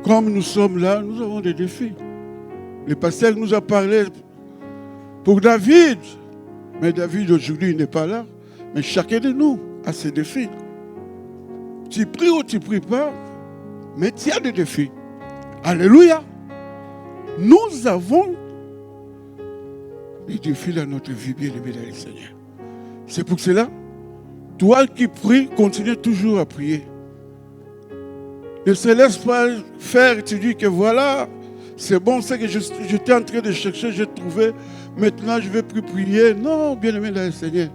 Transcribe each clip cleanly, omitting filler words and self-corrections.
Comme nous sommes là, nous avons des défis. Le pasteur nous a parlé pour David. Mais David aujourd'hui n'est pas là. Mais chacun de nous a ses défis. Tu pries ou tu ne pries pas, mais tu as des défis. Alléluia. Nous avons des défis dans notre vie, bien-aimé dans le Seigneur. C'est pour cela, toi qui pries, continue toujours à prier. Ne se laisse pas faire, tu dis que voilà, c'est bon, c'est que j'étais en train de chercher, j'ai trouvé, maintenant je ne vais plus prier. Non, bien-aimé dans le Seigneur,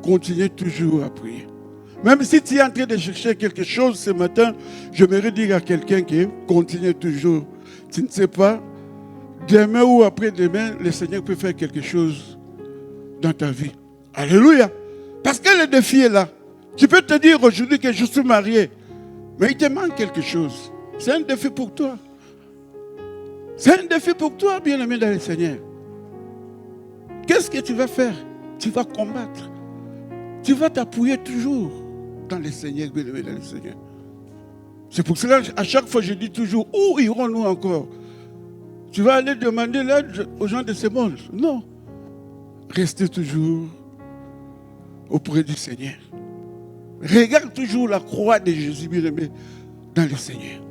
continue toujours à prier. Même si tu es en train de chercher quelque chose ce matin, j'aimerais dire à quelqu'un qui continue toujours. Tu ne sais pas, demain ou après-demain, le Seigneur peut faire quelque chose dans ta vie. Alléluia. Parce que le défi est là. Tu peux te dire aujourd'hui que je suis marié, mais il te manque quelque chose. C'est un défi pour toi. C'est un défi pour toi, bien-aimé dans le Seigneur. Qu'est-ce que tu vas faire? Tu vas combattre. Tu vas t'appuyer toujours dans le Seigneur, bien-aimé dans le Seigneur. C'est pour cela qu'à chaque fois, je dis toujours, où irons-nous encore? Tu vas aller demander l'aide aux gens de ce monde? Non. Restez toujours auprès du Seigneur. Regarde toujours la croix de Jésus, bien-aimé, dans le Seigneur.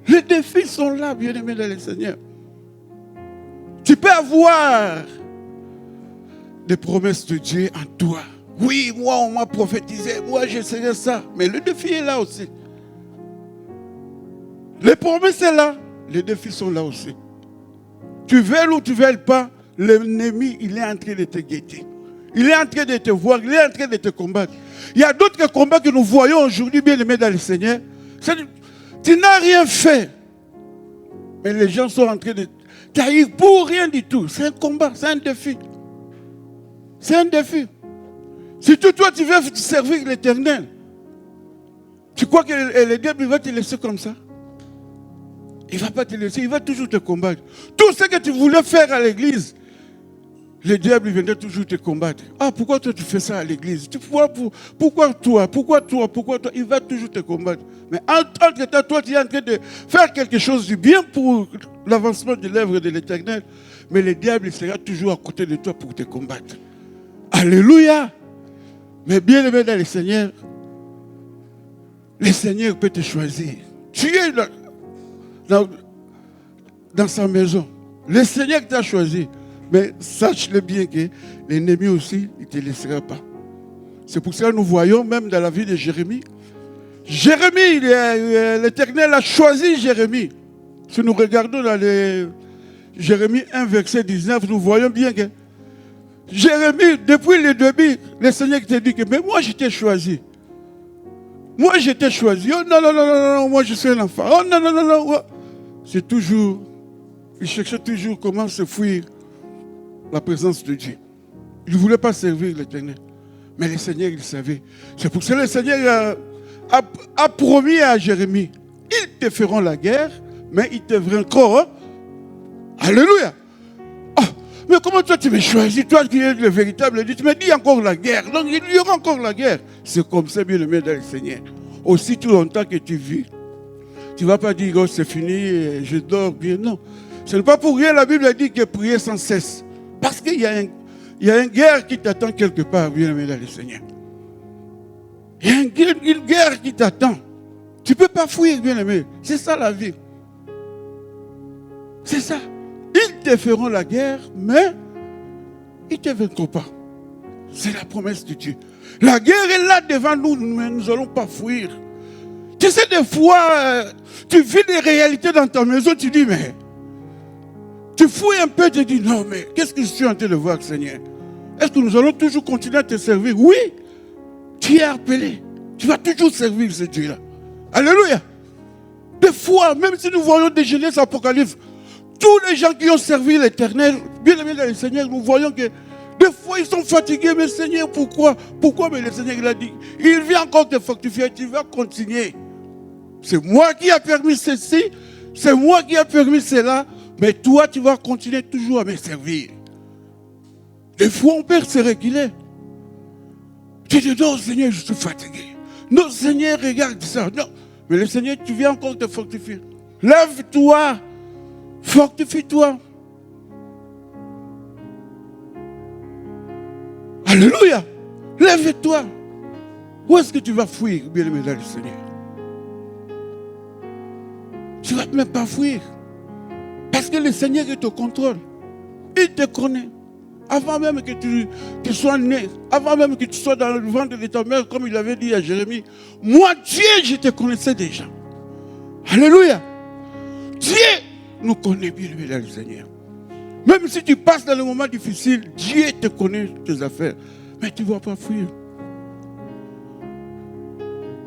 Les défis sont là, bien-aimé, dans le Seigneur. Tu peux avoir des promesses de Dieu en toi. Oui, moi, on m'a prophétisé, moi, j'essaierai ça. Mais le défi est là aussi. Les promesses sont là, les défis sont là aussi. Tu veuilles ou tu ne veuilles pas, l'ennemi, il est en train de te guetter. Il est en train de te voir, il est en train de te combattre. Il y a d'autres combats que nous voyons aujourd'hui, bien aimés dans le Seigneur. Tu n'as rien fait. Mais les gens sont en train de t'haïr pour rien du tout. C'est un combat, c'est un défi. C'est un défi. Si toi, tu veux servir l'Éternel, tu crois que le diable va te laisser comme ça? Il ne va pas te laisser, il va toujours te combattre. Tout ce que tu voulais faire à l'église, le diable viendrait toujours te combattre. Ah, pourquoi toi tu fais ça à l'église? Pourquoi toi? Il va toujours te combattre. Mais entre-temps, toi tu es en train de faire quelque chose du bien pour l'avancement de l'œuvre de l'Éternel. Mais le diable sera toujours à côté de toi pour te combattre. Alléluia! Mais bien aimé dans le Seigneur peut te choisir. Tu es dans sa maison. Le Seigneur t'a choisi. Mais sache-le bien que l'ennemi aussi, il ne te laissera pas. C'est pour ça que nous voyons même dans la vie de Jérémie. Jérémie, l'Éternel a choisi Jérémie. Si nous regardons dans Jérémie 1, verset 19, nous voyons bien que Jérémie, depuis le début, le Seigneur te dit que mais moi je t'ai choisi. Moi je t'ai choisi. Oh non, non, non, non, non, moi je suis un enfant. Oh non, non, non, non. C'est toujours, il cherchait toujours comment se fuir la présence de Dieu. Il ne voulait pas servir l'Éternel. Mais le Seigneur, il savait. C'est pour ça que le Seigneur a promis à Jérémie, ils te feront la guerre, mais ils te vaincront. Hein? Alléluia. Oh, mais comment toi tu me choisis, toi qui es le véritable Dieu, tu me dis encore la guerre. Donc il y aura encore la guerre. C'est comme ça, bien aimé dans le Seigneur. Aussi tout longtemps que tu vis, tu ne vas pas dire, oh c'est fini, je dors bien. Non. Ce n'est pas pour rien, la Bible dit que prier sans cesse. Parce qu'il y a une guerre qui t'attend quelque part, bien aimé dans le Seigneur. Il y a une guerre qui t'attend. Tu ne peux pas fuir, bien aimé. C'est ça la vie. C'est ça. Ils te feront la guerre, mais ils ne te vaincront pas. C'est la promesse de Dieu. La guerre est là devant nous, mais nous n'allons pas fuir. Tu sais, des fois, tu vis des réalités dans ta maison, tu dis, mais tu fouilles un peu, tu dis, non, mais qu'est-ce que je suis en train de voir, Seigneur? Est-ce que nous allons toujours continuer à te servir? Oui, tu es appelé. Tu vas toujours servir ce Dieu-là. Alléluia. Des fois, même si nous voyons des Genèse Apocalypse, tous les gens qui ont servi l'Éternel, bien aimé dans le Seigneur, nous voyons que des fois ils sont fatigués. Mais Seigneur, pourquoi? Pourquoi? Mais le Seigneur, il a dit, il vient encore te fortifier, tu vas continuer. C'est moi qui ai permis ceci, c'est moi qui ai permis cela. Mais toi, tu vas continuer toujours à me servir. Des fois, on perd se réguler. Tu dis, non, Seigneur, je suis fatigué. Non, Seigneur, regarde ça. Non. Mais le Seigneur, tu viens encore te fortifier. Lève-toi. Fortifie-toi. Alléluia. Lève-toi. Où est-ce que tu vas fuir, bien-aimé dans le Seigneur? Tu ne vas même pas fuir. Parce que le Seigneur est au contrôle. Il te connaît. Avant même que tu sois né, avant même que tu sois dans le ventre de ta mère, comme il avait dit à Jérémie, moi, Dieu, je te connaissais déjà. Alléluia. Dieu nous connaît bien, le Seigneur. Même si tu passes dans le moment difficile, Dieu te connaît tes affaires. Mais tu ne vas pas fuir.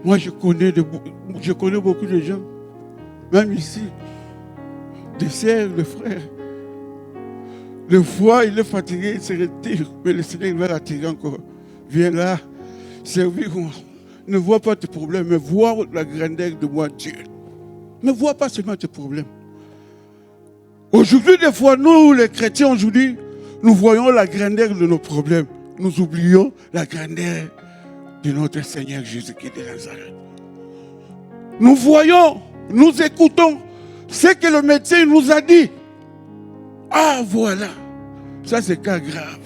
Moi, je connais beaucoup de gens, même ici, des sœurs, des frères. Le fois, il est fatigué, il se retire. Mais le Seigneur il va l'attirer encore. Viens là, servir-moi. Ne vois pas tes problèmes, mais vois la grandeur de moi, Dieu. Ne vois pas seulement tes problèmes. Aujourd'hui, des fois, nous, les chrétiens, aujourd'hui, nous voyons la grandeur de nos problèmes. Nous oublions la grandeur de notre Seigneur Jésus-Christ de Nazareth. Nous voyons, nous écoutons ce que le médecin nous a dit. Ah, voilà. Ça, c'est cas grave.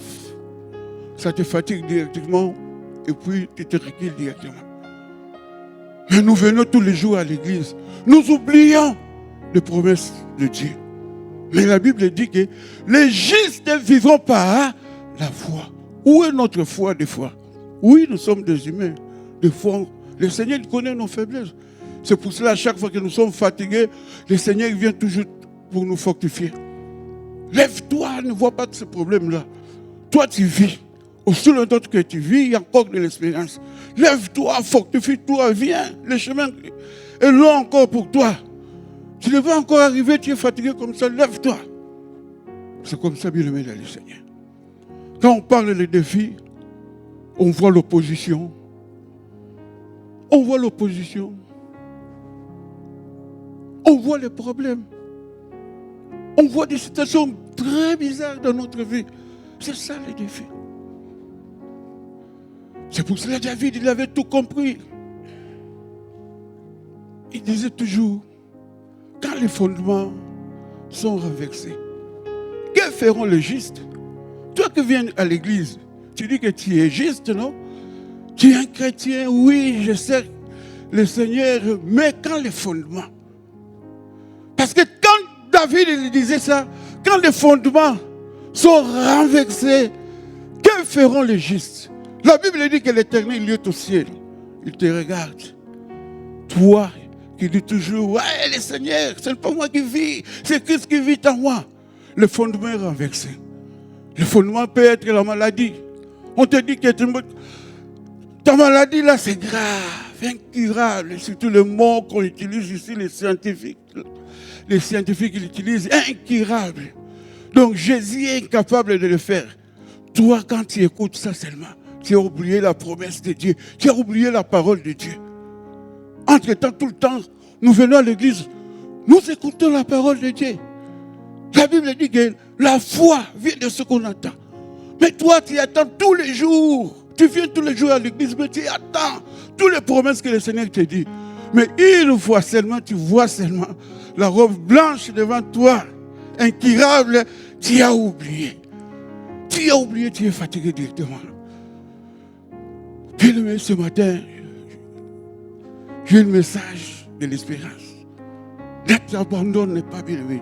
Ça te fatigue directement et puis tu te recules directement. Mais nous venons tous les jours à l'église. Nous oublions les promesses de Dieu. Mais la Bible dit que les justes ne vivront par la foi. Où est notre foi des fois? Oui, nous sommes des humains. Des fois, le Seigneur connaît nos faiblesses. C'est pour cela, à chaque fois que nous sommes fatigués, le Seigneur vient toujours pour nous fortifier. Lève-toi, ne vois pas de ce problème-là. Toi, tu vis. Aussi longtemps que tu vis, il y a encore de l'expérience. Lève-toi, fortifie-toi, viens. Le chemin est long encore pour toi. Tu ne vas encore arriver, tu es fatigué comme ça, lève-toi. C'est comme ça, bien aimé dans le Seigneur. Quand on parle des défis, on voit l'opposition. On voit l'opposition. On voit les problèmes. On voit des situations très bizarres dans notre vie. C'est ça le défi. C'est pour cela que David, il avait tout compris. Il disait toujours, quand les fondements sont renversés, que feront les justes? Toi qui viens à l'église, tu dis que tu es juste, non? Tu es un chrétien, oui, je sais le Seigneur, mais quand les fondements? Parce que quand David il disait ça, quand les fondements sont renversés, que feront les justes? La Bible dit que l'Éternel est au ciel. Il te regarde. Toi qui dis toujours, ouais, le Seigneur, ce n'est pas moi qui vis, c'est Christ qui vit en moi. Le fondement est renversé. Le fondement peut être la maladie. On te dit que ta maladie là, c'est grave, incurable. Surtout le mot qu'on utilise ici, les scientifiques. Les scientifiques l'utilisent, incurable. Donc Jésus est incapable de le faire. Toi, quand tu écoutes ça seulement, tu as oublié la promesse de Dieu. Tu as oublié la parole de Dieu. Entre-temps, tout le temps, nous venons à l'église, nous écoutons la parole de Dieu. La Bible dit que la foi vient de ce qu'on attend. Mais toi, tu attends tous les jours. Tu viens tous les jours à l'église, mais tu attends toutes les promesses que le Seigneur te dit. Mais une fois seulement, tu vois seulement la robe blanche devant toi, incurable, tu as oublié. Tu as oublié, tu es fatigué directement. Bien-aimé, ce matin, j'ai un message de l'espérance. Ne t'abandonne pas, bien-aimé.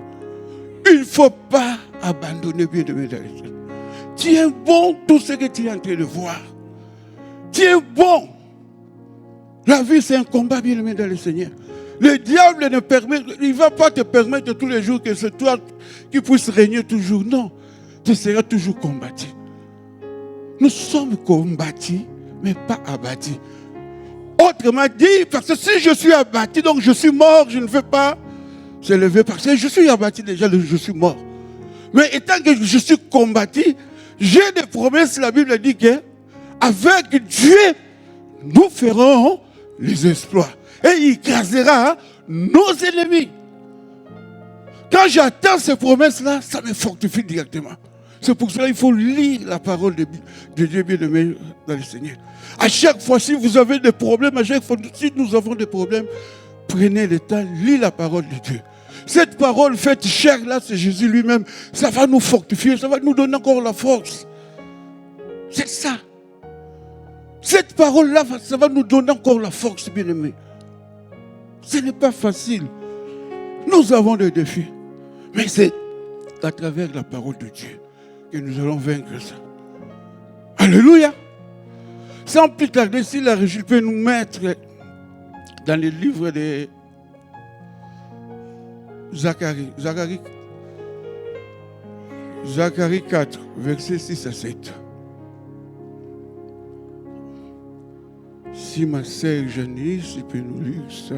Il ne faut pas abandonner, bien-aimé, dans les choses. Tu es bon, tout ce que tu es en train de voir. Tu es bon. La vie, c'est un combat, bien-aimé, dans le Seigneur. Le diable il ne va pas te permettre tous les jours que c'est toi qui puisses régner toujours. Non, tu seras toujours combattu. Nous sommes combattus, mais pas abattus. Autrement dit, parce que si je suis abattu, donc je suis mort, je ne veux pas se lever parce que je suis abattu déjà, je suis mort. Mais étant que je suis combattu, j'ai des promesses, la Bible dit que avec Dieu, nous ferons les exploits. Et il écrasera nos ennemis. Quand j'attends ces promesses-là, ça me fortifie directement. C'est pour cela qu'il faut lire la parole de Dieu bien-aimé dans le Seigneur. À chaque fois, si vous avez des problèmes, à chaque fois, si nous avons des problèmes, prenez le temps, lisez la parole de Dieu. Cette parole faite chair, là, c'est Jésus lui-même. Ça va nous fortifier, ça va nous donner encore la force. C'est ça. Cette parole-là, ça va nous donner encore la force, bien-aimés. Ce n'est pas facile. Nous avons des défis. Mais c'est à travers la parole de Dieu que nous allons vaincre ça. Alléluia. Sans plus tarder, si la régie peut nous mettre dans les livres de Zacharie. Zacharie 4, versets 6 à 7. Si ma sœur Janice peut nous lire ça.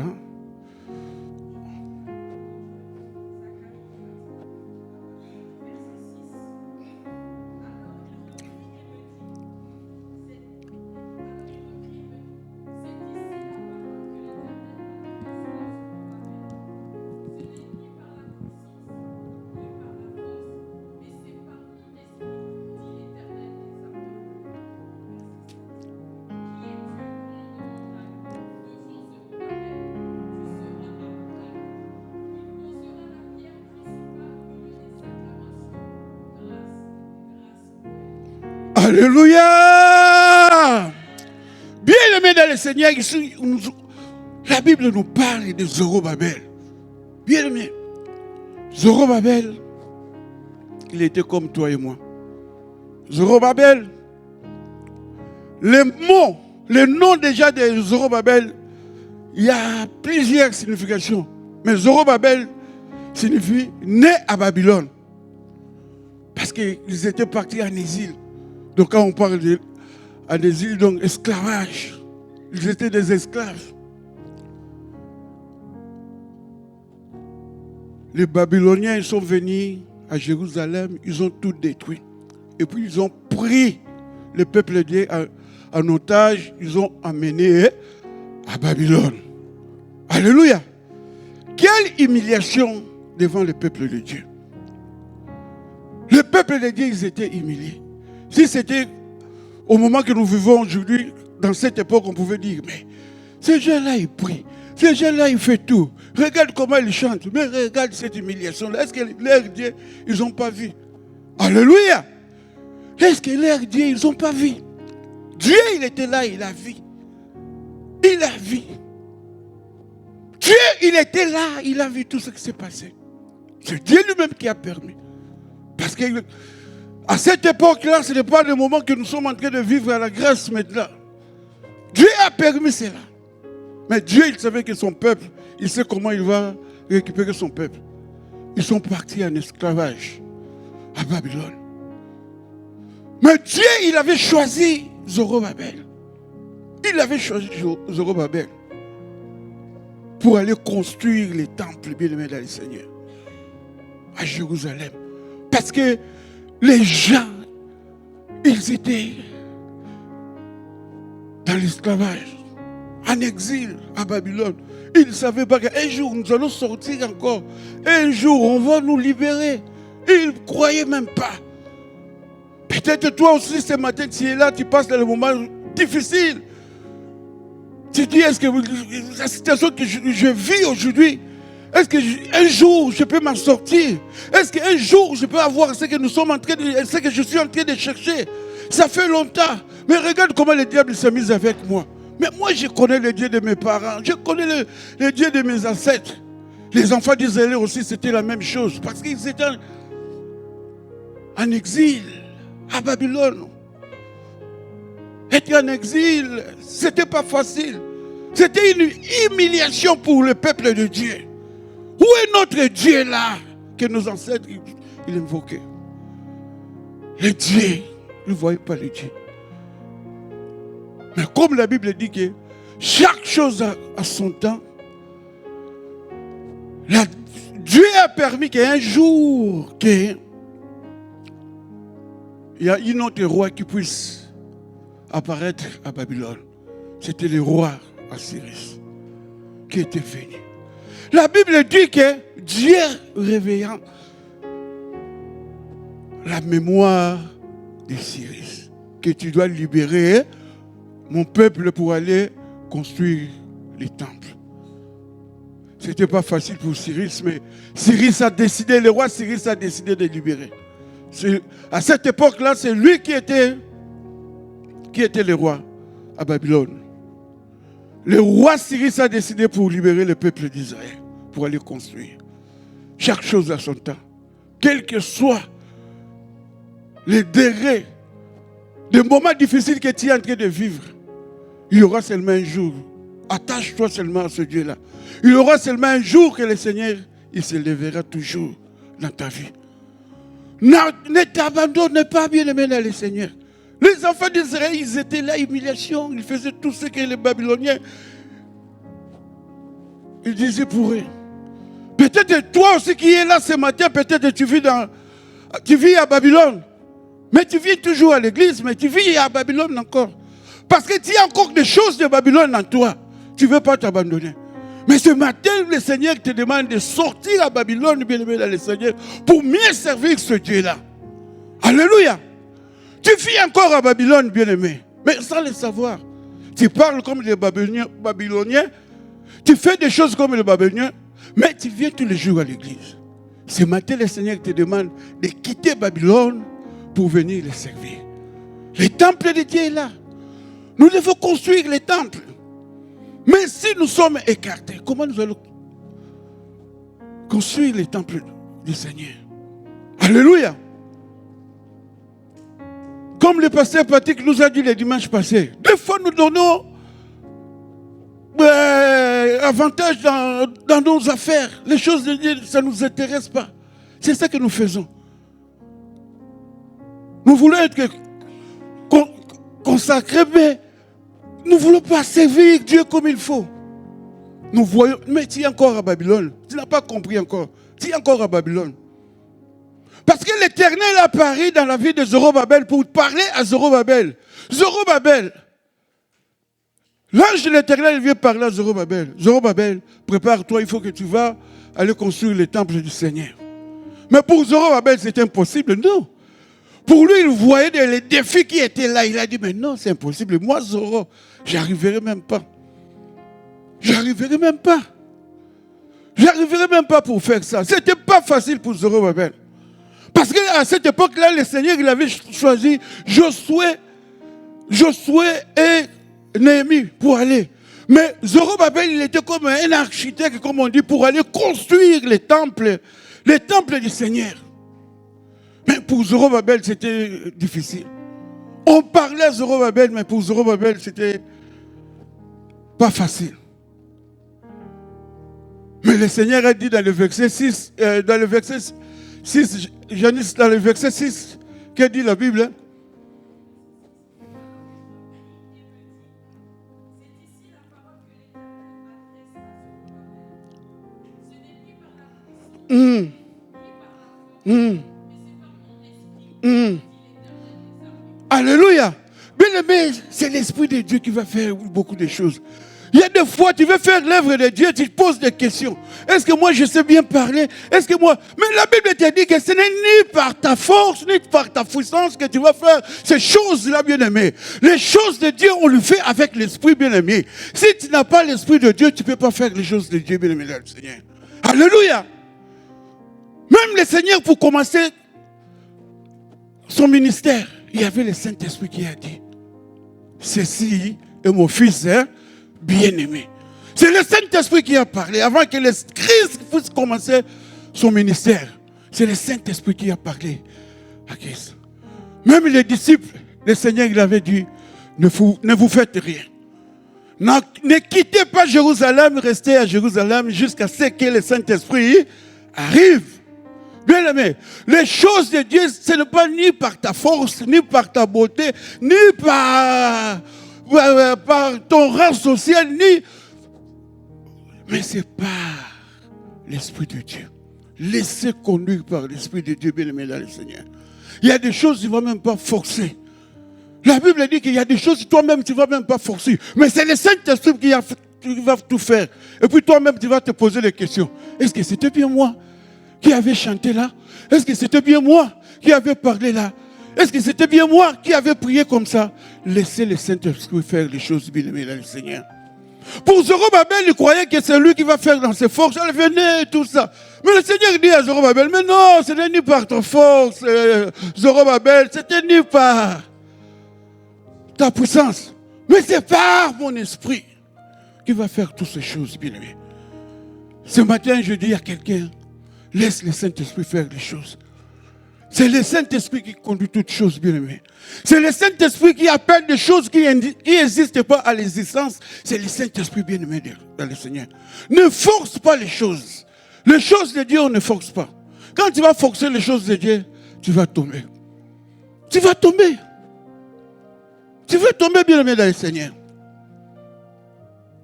Alléluia! Bien-aimés dans le Seigneur, ici, la Bible nous parle de Zorobabel. Bien-aimés, Zorobabel, il était comme toi et moi. Zorobabel, le nom déjà de Zorobabel, il y a plusieurs significations. Mais Zorobabel signifie né à Babylone. Parce qu'ils étaient partis en exil. Donc quand on parle en exil, donc esclavage. Ils étaient des esclaves. Les Babyloniens, ils sont venus à Jérusalem, ils ont tout détruit. Et puis ils ont pris le peuple de Dieu en otage, ils ont emmené à Babylone. Alléluia! Quelle humiliation devant le peuple de Dieu. Le peuple de Dieu, ils étaient humiliés. Si c'était au moment que nous vivons aujourd'hui, dans cette époque, on pouvait dire, mais ces gens-là, ils prient. Ces gens-là, ils font tout. Regarde comment ils chantent. Mais regarde cette humiliation-là. Est-ce que leur Dieu, ils n'ont pas vu? Alléluia! Est-ce que leur Dieu, ils n'ont pas vu? Dieu, il était là, il a vu. Il a vu. Dieu, il était là, il a vu tout ce qui s'est passé. C'est Dieu lui-même qui a permis. Parce que à cette époque-là, ce n'est pas le moment que nous sommes en train de vivre à la grâce maintenant. Dieu a permis cela. Mais Dieu, il savait que son peuple, il sait comment il va récupérer son peuple. Ils sont partis en esclavage à Babylone. Mais Dieu, il avait choisi Zorobabel. Il avait choisi Zorobabel pour aller construire les temples bien-aimés dans le Seigneur à Jérusalem. Parce que les gens, ils étaient dans l'esclavage, en exil à Babylone. Ils ne savaient pas qu'un jour nous allons sortir encore. Un jour on va nous libérer. Ils ne croyaient même pas. Peut-être toi aussi ce matin, tu es là, tu passes dans le moment difficile. Tu dis, est-ce que la situation que je vis aujourd'hui, est-ce qu'un jour je peux m'en sortir? Est-ce qu'un jour je peux avoir ce que nous sommes en train de, ce que je suis en train de chercher? Ça fait longtemps. Mais regarde comment le diable s'est mis avec moi. Mais moi je connais le Dieu de mes parents. Je connais le Dieu de mes ancêtres. Les enfants d'Israël aussi c'était la même chose. Parce qu'ils étaient en exil à Babylone. Être en exil, c'était pas facile. C'était une humiliation pour le peuple de Dieu. Où est notre Dieu là que nos ancêtres ils invoquaient? Le Dieu, ils ne voyaient pas le Dieu. Mais comme la Bible dit que chaque chose a son temps, Dieu a permis qu'un jour, il y a un autre roi qui puisse apparaître à Babylone. C'était le roi Assyrus qui était venu. La Bible dit que Dieu réveillant la mémoire de Cyrus, que tu dois libérer mon peuple pour aller construire les temples. Ce n'était pas facile pour Cyrus, mais Cyrus a décidé, le roi Cyrus a décidé de libérer. À cette époque-là, c'est lui qui était le roi à Babylone. Le roi Cyrus a décidé pour libérer le peuple d'Israël, pour aller construire. Chaque chose à son temps. Quel que soit les degrés, les moments difficiles que tu es en train de vivre, il y aura seulement un jour. Attache-toi seulement à ce Dieu-là. Il y aura seulement un jour que le Seigneur, il se lèvera toujours dans ta vie. Ne t'abandonne pas, bien-aimé, dans le Seigneur. Les enfants d'Israël, ils étaient là, humiliation. Ils faisaient tout ce que les Babyloniens, ils disaient pour eux. Peut-être toi aussi qui es là ce matin, peut-être tu vis à Babylone. Mais tu vis toujours à l'église, mais tu vis à Babylone encore. Parce que tu as encore des choses de Babylone en toi. Tu ne veux pas t'abandonner. Mais ce matin, le Seigneur te demande de sortir à Babylone, bien-aimé dans le Seigneur, pour mieux servir ce Dieu-là. Alléluia. Tu vis encore à Babylone, bien-aimé, mais sans le savoir. Tu parles comme les Babyloniens, tu fais des choses comme les Babyloniens, mais tu viens tous les jours à l'église. Ce matin, le Seigneur te demande de quitter Babylone pour venir le servir. Le temple de Dieu est là. Nous devons construire les temples. Mais si nous sommes écartés, comment nous allons construire les temples du Seigneur? Alléluia. Comme le pasteur Patrick nous a dit le dimanche passé, des fois nous donnons avantage dans nos affaires. Les choses de Dieu, ça ne nous intéresse pas. C'est ça que nous faisons. Nous voulons être consacrés, mais nous ne voulons pas servir Dieu comme il faut. Nous voyons, mais tu es encore à Babylone. Tu n'as pas compris encore. Tu es encore à Babylone. Parce que l'Éternel a apparu dans la vie de Zorobabel pour parler à Zorobabel. Zorobabel. L'ange de l'Éternel vient parler à Zorobabel. Zorobabel, prépare-toi, il faut que tu vas aller construire le temple du Seigneur. Mais pour Zorobabel, c'est impossible. Non. Pour lui, il voyait les défis qui étaient là. Il a dit, mais non, c'est impossible. Moi, Zoro, j'arriverai même pas. J'arriverai même pas. J'arriverai même pas pour faire ça. Ce n'était pas facile pour Zorobabel. Parce qu'à cette époque-là, le Seigneur, il avait choisi Josué et Néhémie pour aller. Mais Zorobabel, il était comme un architecte, comme on dit, pour aller construire les temples du Seigneur. Mais pour Zorobabel, c'était difficile. On parlait à Zorobabel, mais pour Zorobabel, c'était pas facile. Mais le Seigneur a dit dans le verset 6, dans le verset 6, Janice, dans le verset 6, que dit la Bible? Alléluia. Bien aimé, c'est l'Esprit de Dieu qui va faire beaucoup de choses. Il y a des fois, tu veux faire l'œuvre de Dieu, tu te poses des questions. Est-ce que moi, je sais bien parler? Est-ce que moi... Mais la Bible te dit que ce n'est ni par ta force, ni par ta puissance que tu vas faire ces choses-là, bien-aimé. Les choses de Dieu, on le fait avec l'Esprit, bien-aimé. Si tu n'as pas l'Esprit de Dieu, tu ne peux pas faire les choses de Dieu, bien-aimé, le Seigneur. Alléluia. Même le Seigneur, pour commencer son ministère, il y avait le Saint-Esprit qui a dit, ceci est mon fils, bien-aimé. C'est le Saint-Esprit qui a parlé avant que le Christ puisse commencer son ministère. C'est le Saint-Esprit qui a parlé à Christ. Même les disciples, le Seigneur il avait dit, ne vous faites rien. Ne quittez pas Jérusalem, restez à Jérusalem jusqu'à ce que le Saint-Esprit arrive. Bien aimé, les choses de Dieu, ce n'est pas ni par ta force, ni par ta beauté, ni par ton rang social, mais c'est par l'Esprit de Dieu. Laissez conduire par l'Esprit de Dieu, bien aimé dans le Seigneur. Il y a des choses que tu ne vas même pas forcer. La Bible dit qu'il y a des choses que toi-même tu ne vas même pas forcer. Mais c'est le Saint-Esprit qui va tout faire. Et puis toi-même tu vas te poser des questions. Est-ce que c'était bien moi qui avait chanté là? Est-ce que c'était bien moi qui avait parlé là? Est-ce que c'était bien moi qui avait prié comme ça? Laissez le Saint-Esprit faire les choses bien aimées dans le Seigneur. Pour Zorobabel, il croyait que c'est lui qui va faire dans ses forces. Elle venait, tout ça. Mais le Seigneur dit à Zorobabel, mais non, ce n'est ni par ta force, Zorobabel, c'était ni par ta puissance. Mais c'est par mon esprit qui va faire toutes ces choses, bien-aimés. Ce matin, je dis à quelqu'un, laisse le Saint-Esprit faire les choses. C'est le Saint-Esprit qui conduit toutes choses, bien-aimés. C'est le Saint-Esprit qui appelle des choses qui n'existent pas à l'existence. C'est le Saint-Esprit, bien-aimé dans le Seigneur. Ne force pas les choses. Les choses de Dieu, on ne force pas. Quand tu vas forcer les choses de Dieu, tu vas tomber. Tu vas tomber. Tu vas tomber, bien-aimé dans le Seigneur.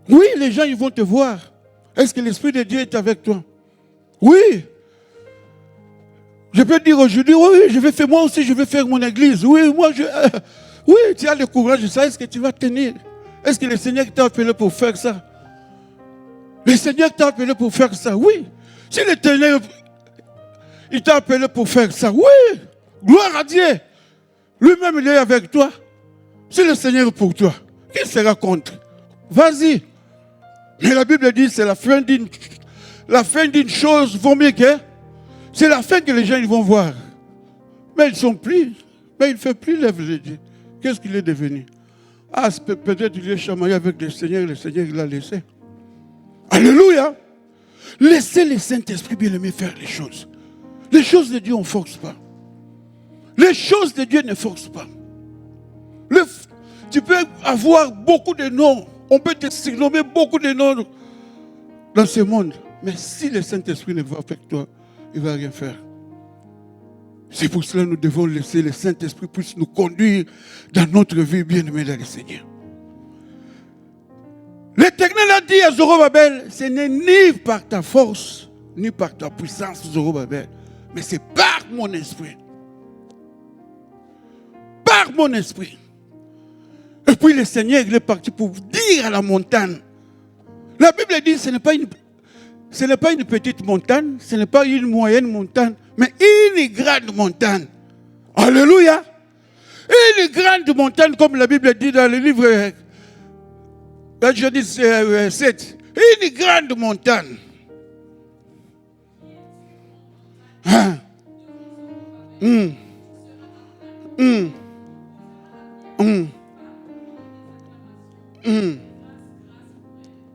Oui, les gens, ils vont te voir. Est-ce que l'Esprit de Dieu est avec toi? Oui. Je peux dire aujourd'hui, oui, je vais faire, moi aussi, je vais faire mon église. Oui, moi, oui, tu as le courage de ça. Est-ce que tu vas tenir? Est-ce que le Seigneur t'a appelé pour faire ça? Le Seigneur t'a appelé pour faire ça, oui. Si le Seigneur, il t'a appelé pour faire ça, oui. Gloire à Dieu. Lui-même, il est avec toi. Si le Seigneur est pour toi, qui sera contre? Vas-y. Mais la Bible dit, c'est la fin d'une chose, vaut mieux que... C'est la fin que les gens ils vont voir. Mais ils ne sont plus. Mais il ne fait plus l'œuvre de Dieu. Qu'est-ce qu'il est devenu? Ah, peut-être il est chamaillé avec le Seigneur il l'a laissé. Alléluia! Laissez le Saint-Esprit bien-aimé faire les choses. Les choses de Dieu, on ne force pas. Les choses de Dieu ne forcent pas. Tu peux avoir beaucoup de noms. On peut te surnommer beaucoup de noms dans ce monde. Mais si le Saint-Esprit ne va avec toi, il ne va rien faire. C'est pour cela que nous devons laisser le Saint-Esprit puisse nous conduire dans notre vie bien-aimée dans le Seigneur. L'Éternel a dit à Zorobabel, ce n'est ni par ta force, ni par ta puissance, Zorobabel, mais c'est par mon esprit. Par mon esprit. Et puis le Seigneur il est parti pour dire à la montagne. La Bible dit ce n'est pas une petite montagne, ce n'est pas une moyenne montagne, mais une grande montagne. Alléluia. Une grande montagne, comme la Bible dit dans le livre Genèse 7. Une grande montagne. Hein?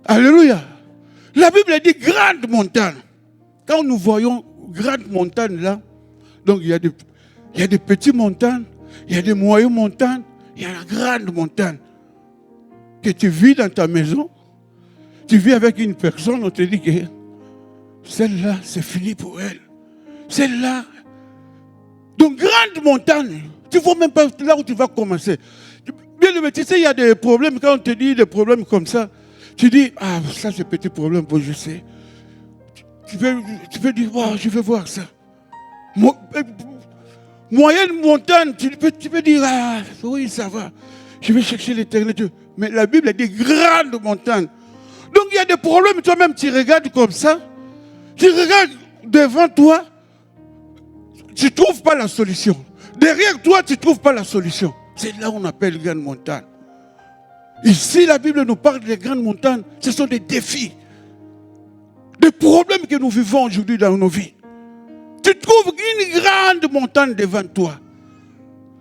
Alléluia. La Bible dit grande montagne. Quand nous voyons grande montagne là, donc il y a des petites montagnes, il y a des moyennes montagnes, il y a la grande montagne. Que tu vis dans ta maison, tu vis avec une personne, on te dit que celle-là, c'est fini pour elle. Celle-là. Donc grande montagne, tu ne vois même pas là où tu vas commencer. Bien, mais tu sais, il y a des problèmes, quand on te dit des problèmes comme ça, tu dis, ah, ça c'est petit problème, bon, je sais. Tu peux dire, oh, je vais voir ça. Moyenne montagne, tu peux dire, ah, oui, ça va. Je vais chercher l'Éternel Dieu. Mais la Bible dit grande montagne. Donc il y a des problèmes, toi-même, tu regardes comme ça. Tu regardes devant toi, tu ne trouves pas la solution. Derrière toi, tu ne trouves pas la solution. C'est là qu'on appelle grande montagne. Ici, la Bible nous parle des grandes montagnes. Ce sont des défis. Des problèmes que nous vivons aujourd'hui dans nos vies. Tu trouves une grande montagne devant toi.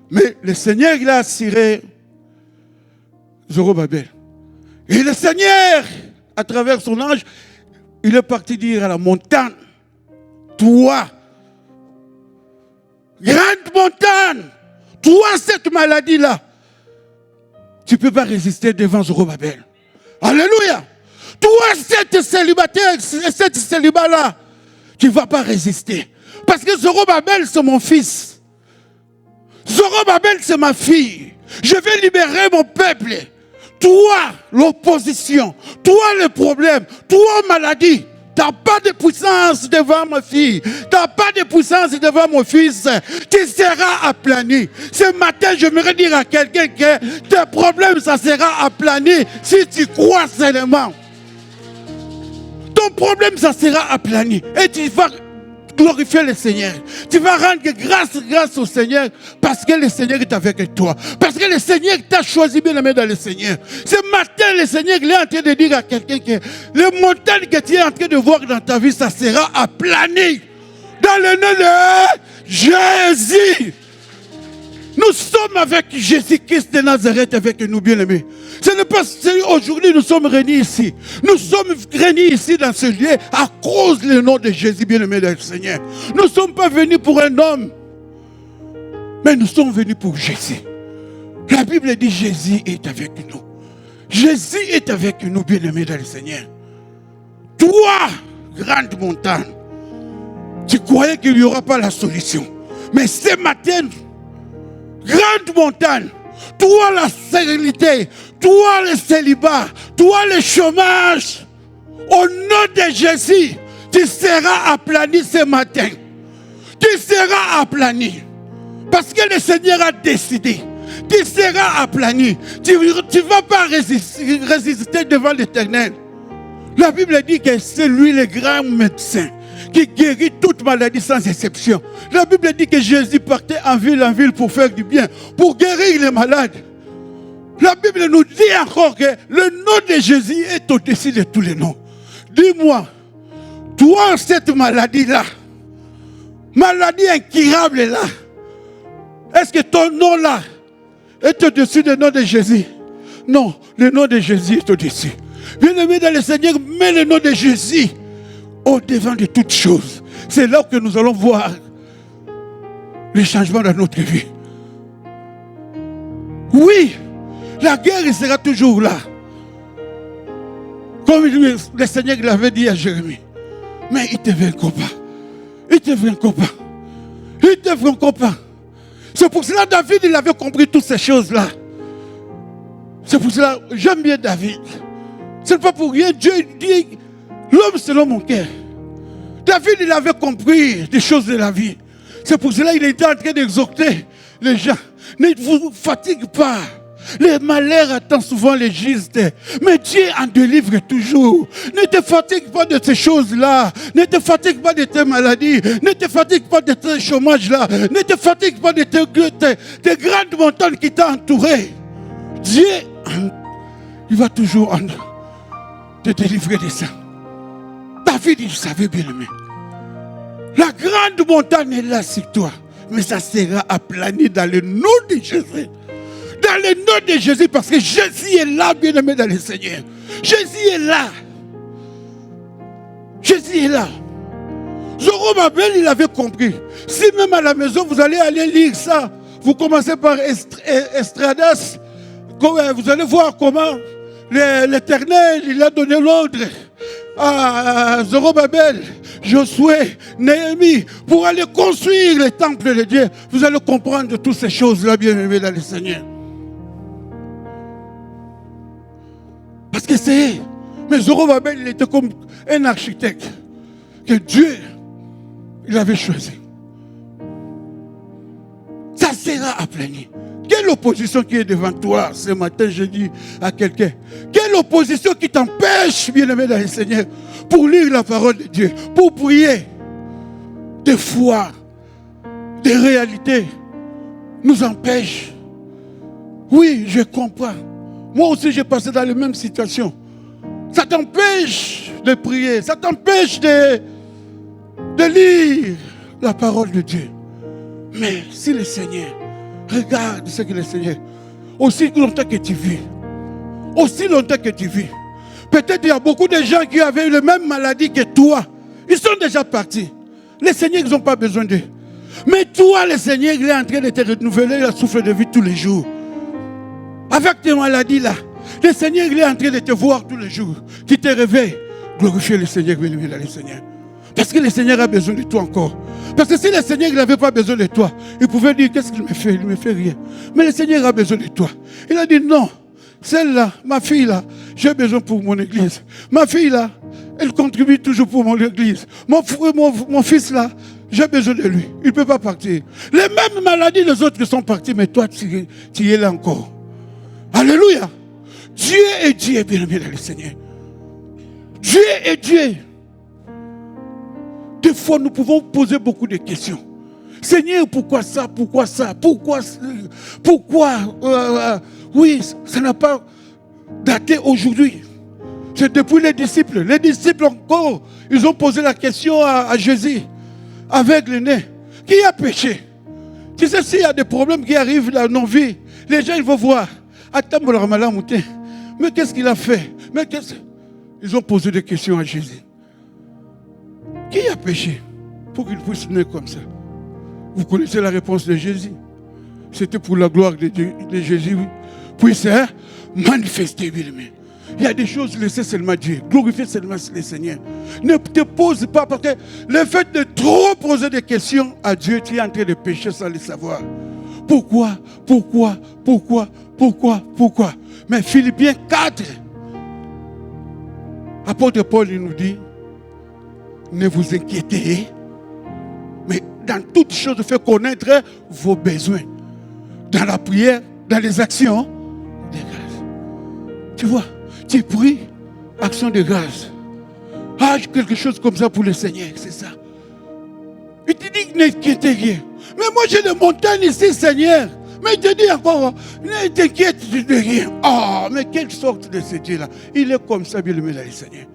Mais le Seigneur, il a assuré Zorobabel. Et le Seigneur, à travers son ange, il est parti dire à la montagne, toi, grande montagne, toi, cette maladie-là, tu ne peux pas résister devant Zorobabel. Alléluia. Toi, cette célibataire, cette célibat-là, tu ne vas pas résister. Parce que Zorobabel, c'est mon fils. Zorobabel, c'est ma fille. Je vais libérer mon peuple. Toi, l'opposition. Toi, le problème. Toi, maladie. Tu n'as pas de puissance devant ma fille. Tu n'as pas de puissance devant mon fils. Tu seras aplani. Ce matin, j'aimerais dire à quelqu'un que tes problèmes, ça sera aplani si tu crois seulement. Ton problème, ça sera aplani. Et tu vas glorifier le Seigneur. Tu vas rendre grâce au Seigneur parce que le Seigneur est avec toi. Parce que le Seigneur t'a choisi bien aimé dans le Seigneur. Ce matin, le Seigneur il est en train de dire à quelqu'un que les montagnes que tu es en train de voir dans ta vie, ça sera aplani. Dans le nom de Jésus. Nous sommes avec Jésus-Christ de Nazareth avec nous, bien-aimés. Ce n'est pas aujourd'hui nous sommes réunis ici. Nous sommes réunis ici dans ce lieu à cause du nom de Jésus, bien-aimé du Seigneur. Nous ne sommes pas venus pour un homme, mais nous sommes venus pour Jésus. La Bible dit Jésus est avec nous. Jésus est avec nous, bien-aimé dans le Seigneur. Toi, grande montagne, tu croyais qu'il n'y aura pas la solution. Mais ce matin, grande montagne, toi la stérilité, toi le célibat, toi le chômage, au nom de Jésus, tu seras aplani ce matin. Tu seras aplani. Parce que le Seigneur a décidé. Tu seras aplani. Tu ne vas pas résister devant l'Éternel. La Bible dit que c'est lui le grand médecin qui guérit toute maladie sans exception. La Bible dit que Jésus partait en ville pour faire du bien, pour guérir les malades. La Bible nous dit encore que le nom de Jésus est au-dessus de tous les noms. Dis-moi, toi, cette maladie-là, maladie incurable là, est-ce que ton nom-là est au-dessus du nom de Jésus? Non, le nom de Jésus est au-dessus. Bien-aimé dans le Seigneur, mets le nom de Jésus au-devant de toutes choses. C'est là que nous allons voir les changements dans notre vie. Oui, la guerre sera toujours là. Comme le Seigneur l'avait dit à Jérémie. Mais il te vaincra pas. Il te vaincra pas. Il te vaincra pas. C'est pour cela que David il avait compris toutes ces choses-là. C'est pour cela que j'aime bien David. Ce n'est pas pour rien. Dieu dit l'homme selon mon cœur. David, il avait compris des choses de la vie. C'est pour cela qu'il était en train d'exhorter les gens. Ne vous fatigue pas. Les malheurs attendent souvent les justes. Mais Dieu en délivre toujours. Ne te fatigue pas de ces choses-là. Ne te fatigue pas de tes maladies. Ne te fatigue pas de tes chômages-là. Ne te fatigue pas de tes grandes montagnes qui t'ont entouré. Dieu, il va toujours te délivrer de ça. David, il savait bien aimé. La grande montagne est là sur toi. Mais ça sera aplani dans le nom de Jésus. Dans le nom de Jésus, parce que Jésus est là, bien aimé dans le Seigneur. Jésus est là. Jésus est là. Zorobabel, il avait compris. Si même à la maison, vous allez aller lire ça, vous commencez par Estradas, vous allez voir comment l'Éternel, il a donné l'ordre à Zorobabel, Josué, Néhémie, pour aller construire le temple de Dieu. Vous allez comprendre toutes ces choses-là, bien aimés dans le Seigneur. Parce que c'est... Mais Zorobabel, il était comme un architecte que Dieu, il avait choisi. Ça sera aplani. Quelle opposition qui est devant toi ce matin, je dis à quelqu'un. Quelle opposition qui t'empêche, bien-aimé dans le Seigneur, pour lire la parole de Dieu, pour prier. Des foi, des réalités, nous empêche. Oui, je comprends. Moi aussi, j'ai passé dans les mêmes situations. Ça t'empêche de prier, ça t'empêche de lire la parole de Dieu. Mais si le Seigneur, regarde ce que le Seigneur, aussi longtemps que tu vis, peut-être il y a beaucoup de gens qui avaient eu la même maladie que toi. Ils sont déjà partis. Les Seigneurs, ils n'ont pas besoin d'eux. Mais toi, le Seigneur, il est en train de te renouveler le souffle de vie tous les jours. Avec tes maladies là, le Seigneur, il est en train de te voir tous les jours. Tu te réveilles. Glorifiez le Seigneur, bien-aimé dans le Seigneur. Parce que le Seigneur a besoin de toi encore. Parce que si le Seigneur n'avait pas besoin de toi, il pouvait dire, qu'est-ce qu'il me fait? Il ne me fait rien. Mais le Seigneur a besoin de toi. Il a dit, non, celle-là, ma fille là, j'ai besoin pour mon église. Ma fille là, elle contribue toujours pour mon église. Mon fils là, j'ai besoin de lui. Il ne peut pas partir. Les mêmes maladies, les autres sont partis, mais toi, tu es là encore. Alléluia. Dieu est Dieu, bien-aimé dans le Seigneur. Dieu est Dieu. De Des fois, nous pouvons poser beaucoup de questions. Seigneur, pourquoi ça? Pourquoi ça? Pourquoi oui, ça n'a pas daté aujourd'hui. C'est depuis les disciples. Les disciples encore, ils ont posé la question à Jésus, avec le nez. Qui a péché? Tu sais, s'il y a des problèmes qui arrivent dans nos vies, les gens ils vont voir. Mais qu'est-ce qu'il a fait? Ils ont posé des questions à Jésus. Qui a péché pour qu'il puisse naître comme ça? Vous connaissez la réponse de Jésus. C'était pour la gloire de Jésus, oui. Puisse manifester. Il y a des choses, laissez seulement Dieu. Glorifiez seulement le Seigneur. Ne te pose pas, parce que le fait de trop poser des questions à Dieu, tu es en train de pécher sans le savoir. Pourquoi? Mais Philippiens 4, apôtre Paul, il nous dit, ne vous inquiétez, mais dans toutes choses, faites connaître vos besoins. Dans la prière, dans les actions de grâce. Tu vois, tu pries, action de grâce. Ah, quelque chose comme ça pour le Seigneur, c'est ça. Il te dit, n'inquiétez rien. Mais moi, j'ai des montagnes ici, Seigneur. Mais il te dit encore, ne t'inquiète de rien. Ah, mais quelle sorte de ce Dieu-là. Il est comme ça, bien aimé dans le Seigneur.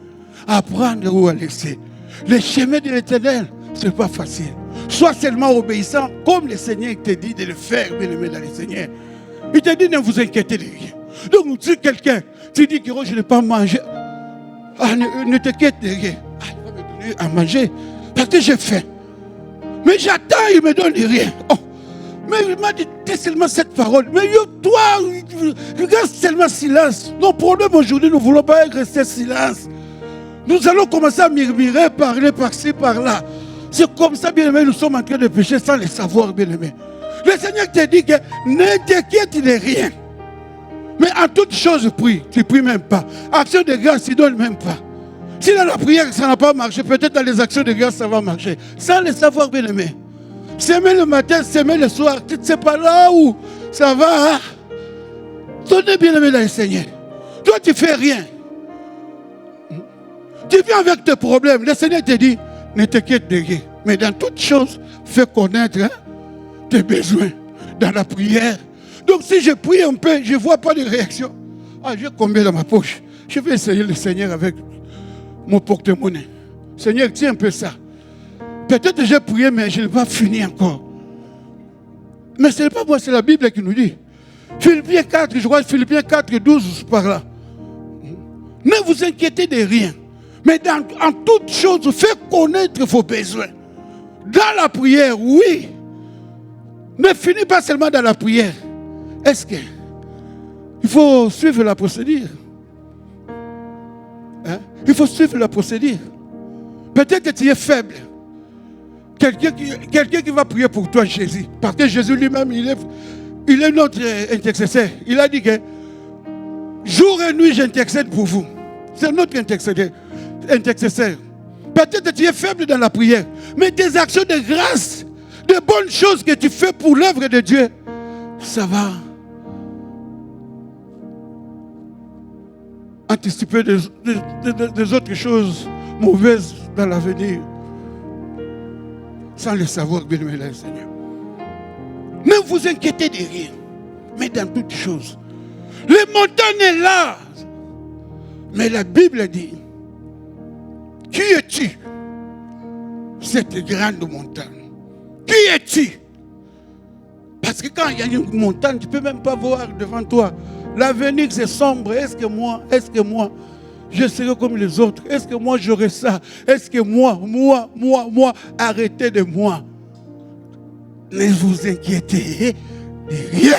Apprendre ou à laisser. Le chemin de l'Éternel, ce n'est pas facile. Sois seulement obéissant, comme le Seigneur te dit de le faire, bien aimé dans le Seigneur. Il te dit, ne vous inquiétez de rien. Donc, si quelqu'un te dit que je n'ai pas mangé, ne t'inquiète de rien. Ah, il va me donner à manger, parce que j'ai faim. Mais j'attends, il ne me donne rien. Oh. Mais il m'a dit seulement cette parole. Mais toi, regarde seulement silence. Nos problèmes aujourd'hui, nous ne voulons pas rester silence. Nous allons commencer à murmurer, parler par-ci, par-là. C'est comme ça, bien-aimé, nous sommes en train de pécher sans le savoir, bien-aimé. Le Seigneur te dit que ne t'inquiète de rien. Mais en toute chose, prie. Tu ne pries même pas. Action de grâce, tu ne donnes même pas. Si dans la prière, ça n'a pas marché, peut-être dans les actions de grâce, ça va marcher. Sans le savoir, bien-aimé. S'aimer le matin, s'aimer le soir. Tu ne sais pas là où ça va. Hein? Donnez bien-aimé dans le Seigneur. Toi, tu ne fais rien. Tu viens avec tes problèmes. Le Seigneur te dit, ne t'inquiète de rien. Mais dans toutes choses, fais connaître tes besoins. Dans la prière. Donc si je prie un peu, je ne vois pas de réaction. Ah, j'ai combien dans ma poche? Je vais essayer le Seigneur avec mon porte-monnaie. Seigneur, tiens un peu ça. Peut-être que j'ai prié, mais je n'ai pas fini encore. Mais ce n'est pas moi, c'est la Bible qui nous dit. Philippiens 4, je crois, Philippiens 4, 12, par là. Ne vous inquiétez de rien. Mais en toute chose, faites connaître vos besoins. Dans la prière, oui. Ne finis pas seulement dans la prière. Est-ce que il faut suivre la procédure? Hein? Il faut suivre la procédure. Peut-être que tu es faible. Quelqu'un qui va prier pour toi, Jésus. Parce que Jésus lui-même, il est notre intercesseur. Il a dit que jour et nuit, j'intercède pour vous. C'est notre intercesseur. Peut-être que tu es faible dans la prière. Mais tes actions de grâce, de bonnes choses que tu fais pour l'œuvre de Dieu, ça va anticiper des autres choses mauvaises dans l'avenir. Sans le savoir, bien aimé le Seigneur. Ne vous inquiétez de rien, mais dans toutes choses. Les montagnes est là. Mais la Bible dit, qui es-tu? Cette grande montagne. Qui es-tu? Parce que quand il y a une montagne, tu ne peux même pas voir devant toi. L'avenir c'est sombre. Est-ce que moi, je serai comme les autres? Est-ce que moi j'aurai ça? Est-ce que moi, arrêtez de moi. Ne vous inquiétez de rien.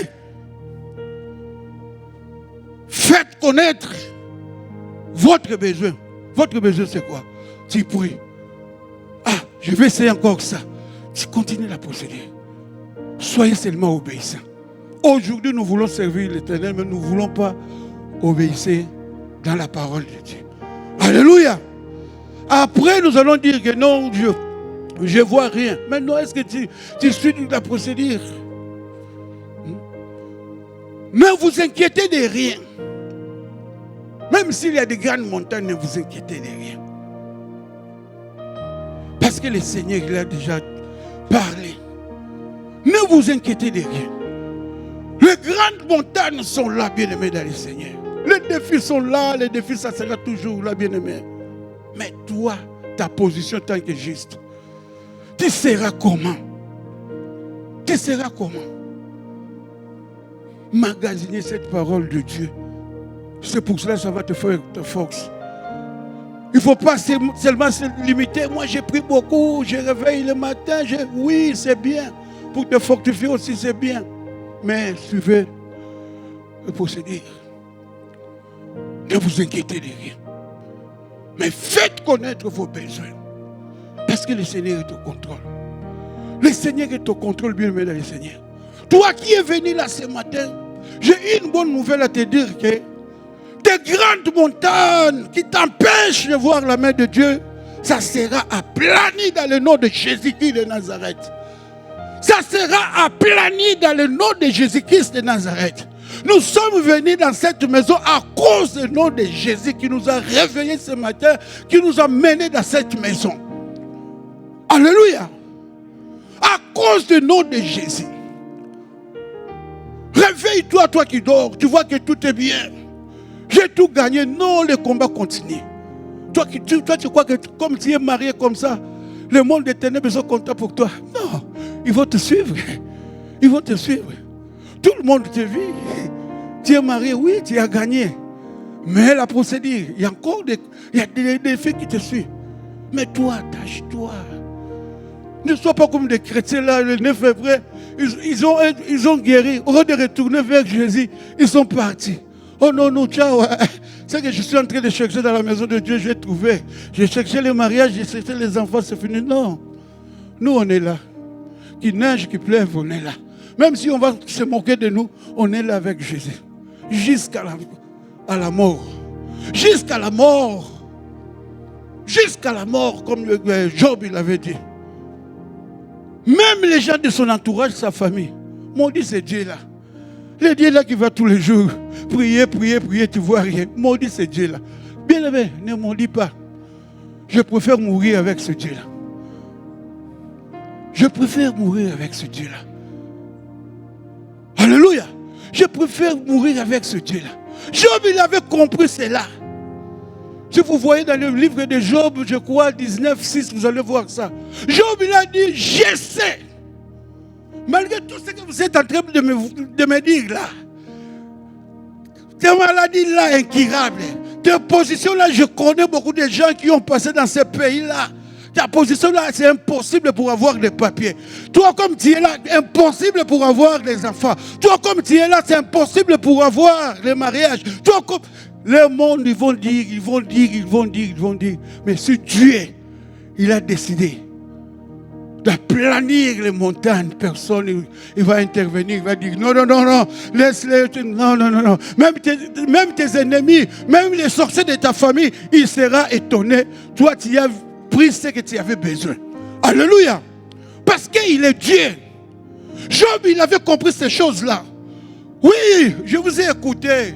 Faites connaître votre besoin. Votre besoin c'est quoi? Tu pries. Ah, je vais essayer encore ça. Tu continues la procédure. Soyez seulement obéissants. Aujourd'hui, nous voulons servir l'Éternel, mais nous ne voulons pas obéir dans la parole de Dieu. Alléluia. Après, nous allons dire que non, je ne vois rien. Maintenant, est-ce que tu suis la procédure? Ne vous inquiétez de rien. Même s'il y a des grandes montagnes, ne vous inquiétez de rien. Parce que le Seigneur, il a déjà parlé. Ne vous inquiétez de rien. Les grandes montagnes sont là, bien-aimés dans le Seigneur. Les défis sont là, les défis, ça sera toujours là, bien-aimé. Mais toi, ta position tant que juste, tu seras comment? Tu seras comment? Magasiner cette parole de Dieu. C'est pour cela que ça va te faire ta force. Il ne faut pas seulement se limiter. Moi, j'ai pris beaucoup, je réveille le matin. Oui, c'est bien. Pour te fortifier aussi, c'est bien. Mais suivez le procédé. Ne vous inquiétez de rien. Mais faites connaître vos besoins. Parce que le Seigneur est au contrôle. Le Seigneur est au contrôle, bien-aimé dans le Seigneur. Toi qui es venu là ce matin, j'ai une bonne nouvelle à te dire que des grandes montagnes qui t'empêchent de voir la main de Dieu, ça sera aplani dans le nom de Jésus-Christ de Nazareth. Ça sera aplani dans le nom de Jésus-Christ de Nazareth. Nous sommes venus dans cette maison à cause du nom de Jésus qui nous a réveillés ce matin, qui nous a menés dans cette maison. Alléluia. À cause du nom de Jésus. Réveille-toi, toi qui dors. Tu vois que tout est bien. J'ai tout gagné. Non, le combat continue. Toi, tu crois que comme tu es marié comme ça, le monde des ténèbres sont contents pour toi. Non, ils vont te suivre. Ils vont te suivre. Tout le monde te vit. Tu es marié, oui, tu as gagné. Mais la procédure, il y a encore des filles qui te suivent. Mais toi, attache-toi. Ne sois pas comme des chrétiens là, le 9 février, ils ont guéri. Au lieu de retourner vers Jésus, ils sont partis. Oh non, non, ciao. C'est que je suis en train de chercher dans la maison de Dieu, j'ai trouvé. J'ai cherché le mariage, j'ai cherché les enfants, c'est fini. Non. Nous, on est là. Qu'il neige, qu'il pleuve, on est là. Même si on va se moquer de nous, on est là avec Jésus. Jusqu'à la mort. Jusqu'à la mort. Jusqu'à la mort, comme Job il avait dit. Même les gens de son entourage, sa famille, m'ont dit c'est Dieu là. Le Dieu là qui va tous les jours prier, prier, prier, tu vois rien. M'ont dit c'est Dieu là. Bien aimé, ne m'en dis pas. Je préfère mourir avec ce Dieu là. Je préfère mourir avec ce Dieu là. Alléluia. Je préfère mourir avec ce Dieu là. Job il avait compris cela. Si vous voyez dans le livre de Job, je crois, 19:6, vous allez voir ça. Job, il a dit, je sais. Malgré tout ce que vous êtes en train de me dire là, tes maladies là, incurables, tes positions là, je connais beaucoup de gens qui ont passé dans ces pays-là. Ta position là, c'est impossible pour avoir des papiers. Toi, comme tu es là, impossible pour avoir des enfants. Toi, comme tu es là, c'est impossible pour avoir les mariages. Toi, comme... Le monde, ils vont dire. Mais si Dieu, il a décidé d'aplanir les montagnes, personne il va intervenir, il va dire non, laisse-les, non. Même tes ennemis, même les sorciers de ta famille, il sera étonné. Toi, tu as pris ce que tu avais besoin. Alléluia. Parce qu'il est Dieu. Job, il avait compris ces choses-là. Oui, je vous ai écouté.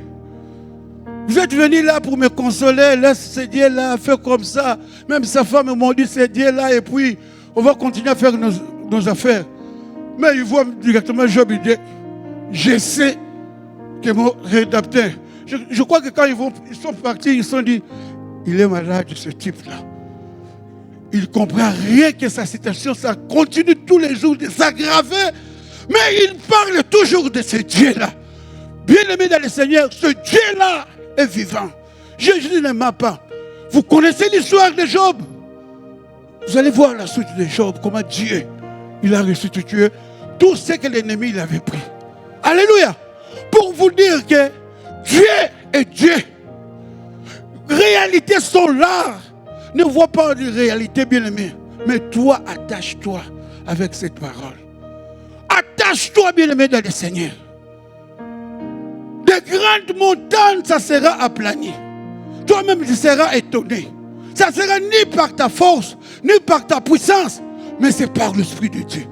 Vous êtes venu là pour me consoler, laisse ce Dieu-là faire comme ça. Même sa femme m'a dit ce Dieu-là et puis on va continuer à faire nos affaires. Mais ils voient directement Job, il dit, je sais que mon rédacteur, je crois que quand ils sont partis, ils se sont dit, il est malade ce type-là. Il ne comprend rien que sa situation, ça continue tous les jours de s'aggraver. Mais il parle toujours de ce Dieu-là. Bien-aimé dans le Seigneur, ce Dieu-là est vivant. Jésus ne ment pas. Vous connaissez l'histoire de Job. Vous allez voir la suite de Job, comment Dieu, il a restitué tout ce que l'ennemi avait pris. Alléluia. Pour vous dire que Dieu est Dieu. Réalités sont là. Ne vois pas de réalité, bien-aimé. Mais toi, attache-toi avec cette parole. Attache-toi, bien-aimé, dans le Seigneur. Des grandes montagnes, ça sera aplani. Toi-même, tu seras étonné. Ça ne sera ni par ta force, ni par ta puissance, mais c'est par l'Esprit de Dieu.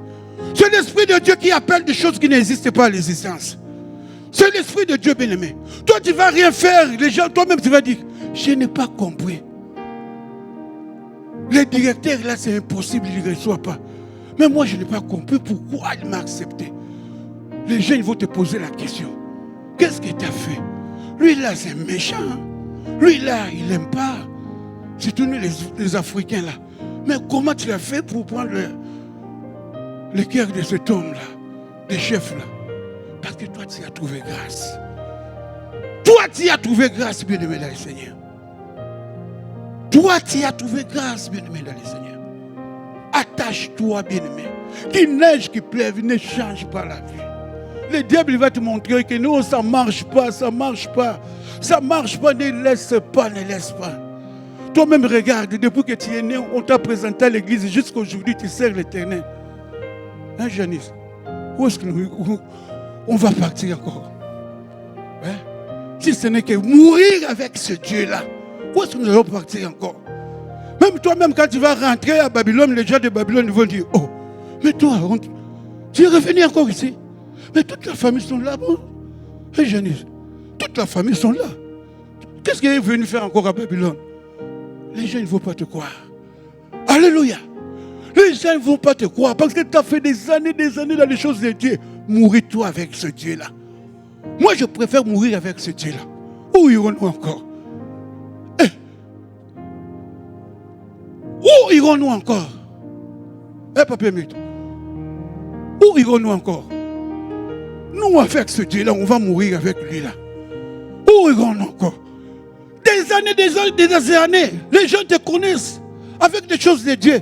C'est l'Esprit de Dieu qui appelle des choses qui n'existent pas à l'existence. C'est l'Esprit de Dieu, bien-aimé. Toi, tu ne vas rien faire. Les gens, toi-même, tu vas dire, je n'ai pas compris. Le directeur, là, c'est impossible, il ne reçoit pas. Mais moi, je n'ai pas compris pourquoi il m'a accepté. Les gens, ils vont te poser la question. Qu'est-ce que tu as fait? Lui, là, c'est méchant. Lui, là, il n'aime pas. Surtout nous, les Africains, là. Mais comment tu l'as fait pour prendre le cœur de cet homme-là, des chefs-là? Parce que toi, tu as trouvé grâce. Toi, tu as trouvé grâce, bien-aimé dans le Seigneur. Toi, tu as trouvé grâce, bien-aimé dans le Seigneur. Attache-toi, bien-aimé. Qu'il neige, qu'il pleuve, ne change pas la vie. Le diable, il va te montrer que non, ça ne marche pas, ça ne marche pas. Ça ne marche pas, ne laisse pas, ne laisse pas. Toi-même, regarde, depuis que tu es né, on t'a présenté à l'église, jusqu'à aujourd'hui, tu sers l'Éternel. Hein, Janice? Où est-ce qu'on va partir encore? Hein? Si ce n'est que mourir avec ce Dieu-là, où est-ce que nous allons partir encore? Même toi-même, quand tu vas rentrer à Babylone, les gens de Babylone vont dire, oh, mais toi, tu es revenu encore ici? Mais toute la famille sont là, bon? Hey, Janice, toute la famille sont là. Qu'est-ce qu'il est venu faire encore à Babylone? Les gens ne vont pas te croire. Alléluia. Les gens ne vont pas te croire parce que tu as fait des années dans les choses de Dieu. Mouris-toi avec ce Dieu-là. Moi, je préfère mourir avec ce Dieu-là. Où irons-nous encore? Où irons-nous encore? Papa Mito. Où irons-nous encore? Nous, avec ce Dieu-là, on va mourir avec lui-là. Où irons-nous encore? Des années, les gens te connaissent avec des choses de Dieu.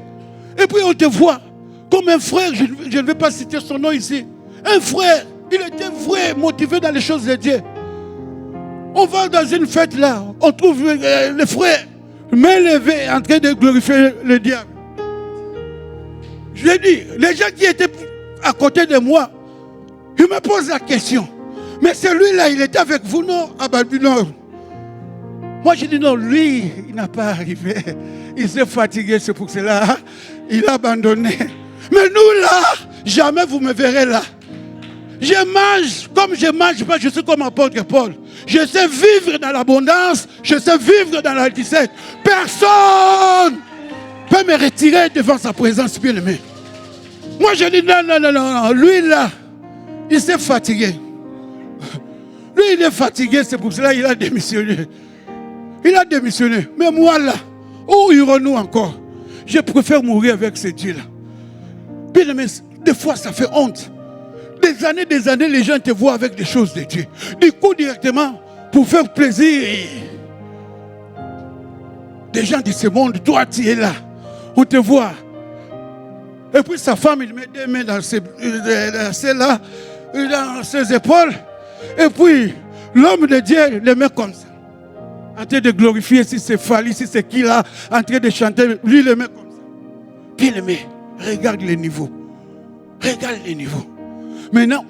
Et puis on te voit comme un frère, je ne vais pas citer son nom ici. Un frère, il était vrai, motivé dans les choses de Dieu. On va dans une fête là, on trouve le frère, main levée, en train de glorifier le diable. Je dis, les gens qui étaient à côté de moi, ils me posent la question. Mais celui-là, il était avec vous, non, à Babylone? Moi, je dis non, lui, il n'a pas arrivé. Il s'est fatigué, c'est pour cela. Il a abandonné. Mais nous, là, jamais vous me verrez là. Je mange, comme je mange pas, je suis comme apôtre Paul. Je sais vivre dans l'abondance, je sais vivre dans la disette. Personne ne peut me retirer devant sa présence, bien aimé. Moi, je dis non. Lui, là, il s'est fatigué. Lui, il est fatigué, c'est pour cela qu'il a démissionné. Il a démissionné. Mais moi là, où irons-nous encore? Je préfère mourir avec ce Dieu-là. Bien aimé, des fois ça fait honte. Des années, les gens te voient avec des choses de Dieu. Du coup, directement, pour faire plaisir des gens de ce monde, toi tu es là. On te voit. Et puis sa femme, il met des mains dans ses épaules. Et puis, l'homme de Dieu les met comme ça. En train de glorifier, si c'est Fali, si c'est qui là, en train de chanter, lui le met comme ça. Bien aimé, regarde les niveaux. Regarde les niveaux. Maintenant,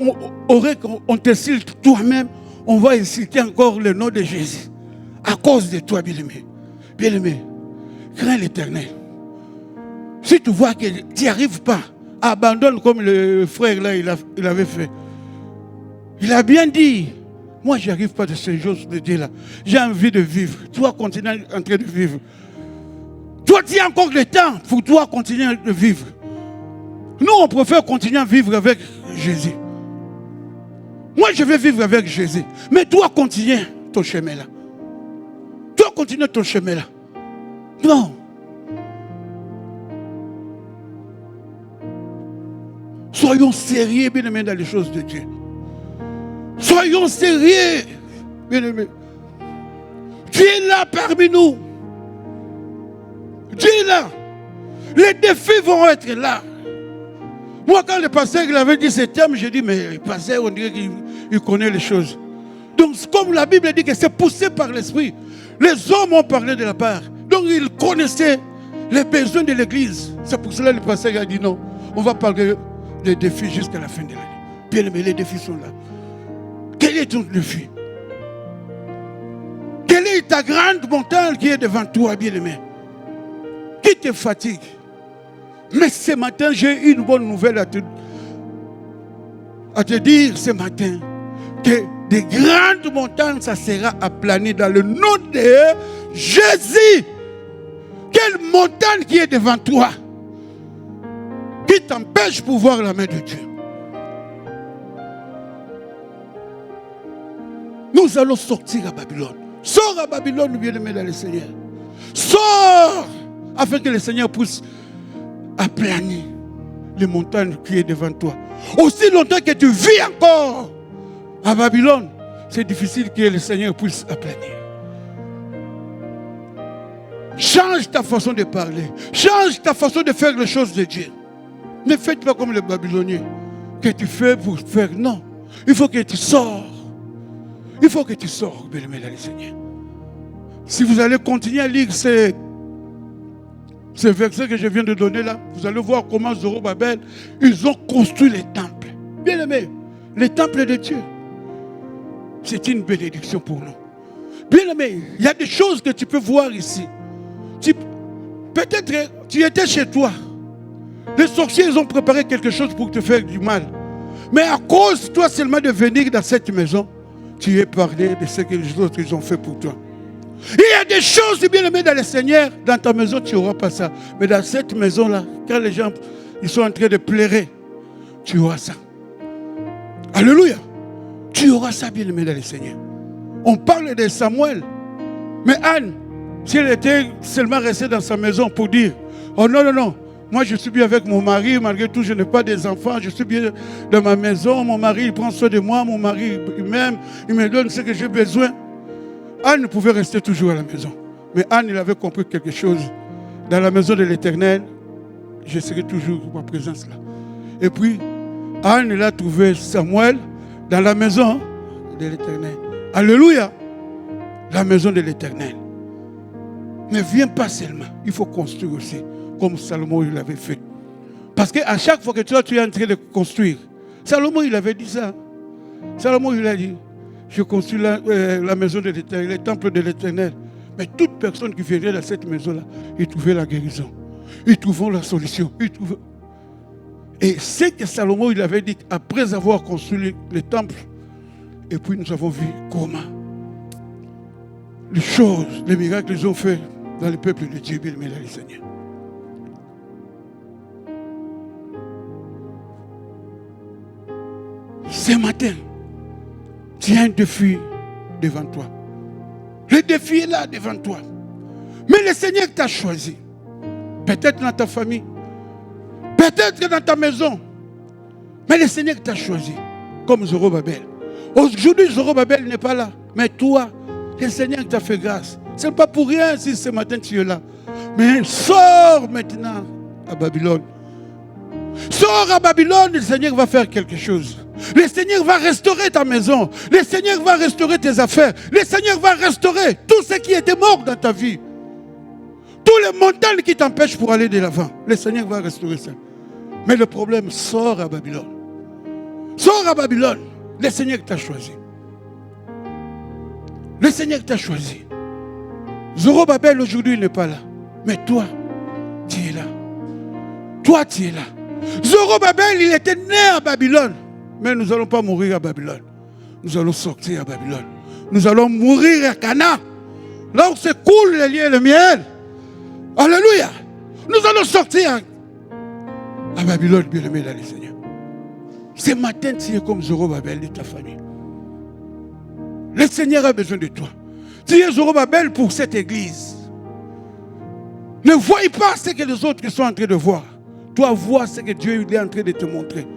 on t'insulte toi-même, on va insulter encore le nom de Jésus. À cause de toi, bien aimé. Bien aimé, crains l'Éternel. Si tu vois que tu n'y arrives pas, abandonne comme le frère là, il avait fait. Il a bien dit. Moi, je n'arrive pas de ces choses de Dieu là. J'ai envie de vivre. Toi, continue en train de vivre. Toi, tu as encore le temps pour toi continuer de vivre. Nous, on préfère continuer à vivre avec Jésus. Moi, je vais vivre avec Jésus. Mais toi, continue ton chemin là. Toi, continue ton chemin là. Non. Soyons sérieux, bien aimés, dans les choses de Dieu. Soyons sérieux, bien-aimés. Dieu est là parmi nous. Dieu est là. Les défis vont être là. Moi, quand le pasteur il avait dit ce terme, j'ai dit, mais le pasteur, on dirait qu'il connaît les choses. Donc, comme la Bible dit que c'est poussé par l'Esprit, les hommes ont parlé de la part. Donc, ils connaissaient les besoins de l'Église. C'est pour cela que le pasteur a dit non. On va parler des défis jusqu'à la fin de l'année. Bien aimé, les défis sont là. Quel est ton défi? Quelle est ta grande montagne qui est devant toi, bien-aimé? Qui te fatigue? Mais ce matin, j'ai une bonne nouvelle à te dire ce matin. Que des grandes montagnes, ça sera aplani dans le nom de Jésus. Quelle montagne qui est devant toi qui t'empêche de voir la main de Dieu? Nous allons sortir à Babylone. Sors à Babylone, bien-aimé dans le Seigneur. Sors afin que le Seigneur puisse aplanir les montagnes qui est devant toi. Aussi longtemps que tu vis encore à Babylone, c'est difficile que le Seigneur puisse aplanir. Change ta façon de parler. Change ta façon de faire les choses de Dieu. Ne faites pas comme les Babyloniens que tu fais pour faire. Non. Il faut que tu sors. Il faut que tu sors, bien-aimé dans le Seigneur. Si vous allez continuer à lire ces versets que je viens de donner là, vous allez voir comment Zorobabel, ils ont construit les temples. Bien-aimé, les temples de Dieu, c'est une bénédiction pour nous. Bien-aimé, il y a des choses que tu peux voir ici. Peut-être tu étais chez toi. Les sorciers, ils ont préparé quelque chose pour te faire du mal. Mais à cause, toi seulement de venir dans cette maison, tu es parlé de ce que les autres ils ont fait pour toi. Il y a des choses, bien-aimé dans le Seigneur, dans ta maison, tu n'auras pas ça. Mais dans cette maison-là, quand les gens ils sont en train de pleurer, tu auras ça. Alléluia. Tu auras ça, bien-aimé dans le Seigneur. On parle de Samuel. Mais Anne, si elle était seulement restée dans sa maison pour dire, oh non, non, non, moi je suis bien avec mon mari, malgré tout je n'ai pas des enfants, je suis bien dans ma maison, mon mari il prend soin de moi, mon mari il m'aime, il me donne ce que j'ai besoin. Anne pouvait rester toujours à la maison. Mais Anne, il avait compris quelque chose. Dans la maison de l'Éternel, je serai toujours ma présence là. Et puis, Anne, il a trouvé Samuel dans la maison de l'Éternel. Alléluia! La maison de l'Éternel. Ne viens pas seulement, il faut construire aussi, comme Salomon il l'avait fait. Parce qu'à chaque fois que tu es en train de construire, Salomon il avait dit ça. Salomon il a dit, je construis la maison de l'Éternel, le temple de l'Éternel. Mais toute personne qui viendrait dans cette maison-là, il trouvait la guérison. Ils trouvaient la solution. Et c'est que Salomon il avait dit, après avoir construit le temple, et puis nous avons vu comment les choses, les miracles qu'ils ont fait dans le peuple de Dieu, bien-aimé dans le Seigneur. Ce matin, tu as un défi devant toi. Le défi est là devant toi. Mais le Seigneur t'a choisi. Peut-être dans ta famille. Peut-être dans ta maison. Mais le Seigneur t'a choisi. Comme Zorobabel. Aujourd'hui, Zorobabel n'est pas là. Mais toi, le Seigneur t'a fait grâce. Ce n'est pas pour rien si ce matin tu es là. Mais sors maintenant à Babylone. Sors à Babylone, le Seigneur va faire quelque chose. Le Seigneur va restaurer ta maison. Le Seigneur va restaurer tes affaires. Le Seigneur va restaurer tout ce qui était mort dans ta vie. Tous les montagnes qui t'empêchent pour aller de l'avant. Le Seigneur va restaurer ça. Mais le problème, sors à Babylone. Sors à Babylone. Le Seigneur t'a choisi. Le Seigneur t'a choisi. Zorobabel aujourd'hui n'est pas là. Mais toi, tu es là. Toi, tu es là. Zorobabel, il était né à Babylone. Mais nous n'allons pas mourir à Babylone. Nous allons sortir à Babylone. Nous allons mourir à Cana. Là où se coule le lait et le miel. Alléluia. Nous allons sortir à Babylone, bien-aimé dans le Seigneur. Ce matin, tu es comme Zorobabel de ta famille. Le Seigneur a besoin de toi. Tu es Zorobabel pour cette église. Ne voyez pas ce que les autres sont en train de voir. Toi, vois ce que Dieu est en train de te montrer.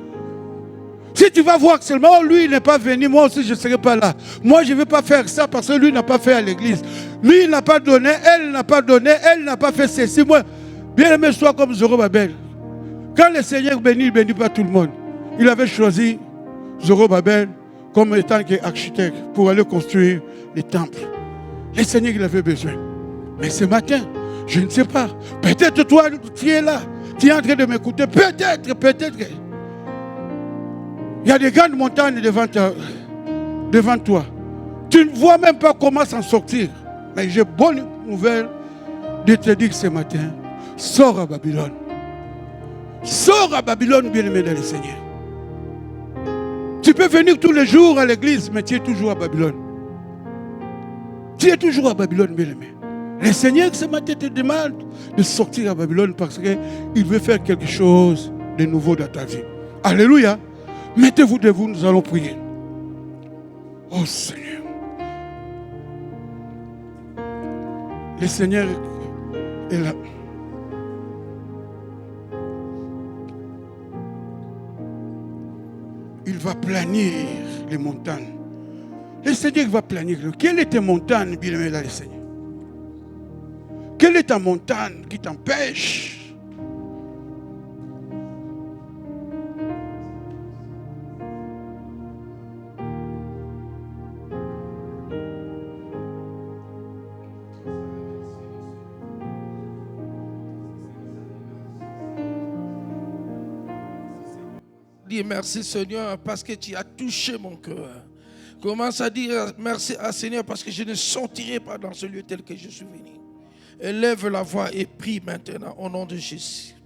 Si tu vas voir seulement, oh, lui il n'est pas venu, moi aussi je ne serai pas là. Moi je ne vais pas faire ça parce que lui n'a pas fait à l'église. Lui il n'a pas donné, elle n'a pas donné, elle n'a pas fait ceci. Moi, bien aimé, sois comme Zorobabel. Quand le Seigneur bénit, il ne bénit pas tout le monde. Il avait choisi Zorobabel comme étant architecte pour aller construire les temples. Le Seigneur il avait besoin. Mais ce matin, je ne sais pas. Peut-être toi tu es là. Tu es en train de m'écouter. Peut-être. Il y a des grandes montagnes devant toi. Tu ne vois même pas comment s'en sortir. Mais j'ai bonne nouvelle de te dire ce matin, sors à Babylone. Sors à Babylone, bien-aimé dans le Seigneur. Tu peux venir tous les jours à l'église, mais tu es toujours à Babylone. Tu es toujours à Babylone, bien-aimé. Le Seigneur ce matin te demande de sortir à Babylone parce qu'il veut faire quelque chose de nouveau dans ta vie. Alléluia. Mettez-vous debout, nous allons prier. Oh Seigneur. Le Seigneur est là. Il va planir les montagnes. Le Seigneur va planir. Quelle est ta montagne, bien-aimé dans le Seigneur? Quelle est ta montagne qui t'empêche? Dis merci Seigneur parce que tu as touché mon cœur. Commence à dire merci à Seigneur parce que je ne sortirai pas dans ce lieu tel que je suis venu. Élève la voix et prie maintenant au nom de Jésus.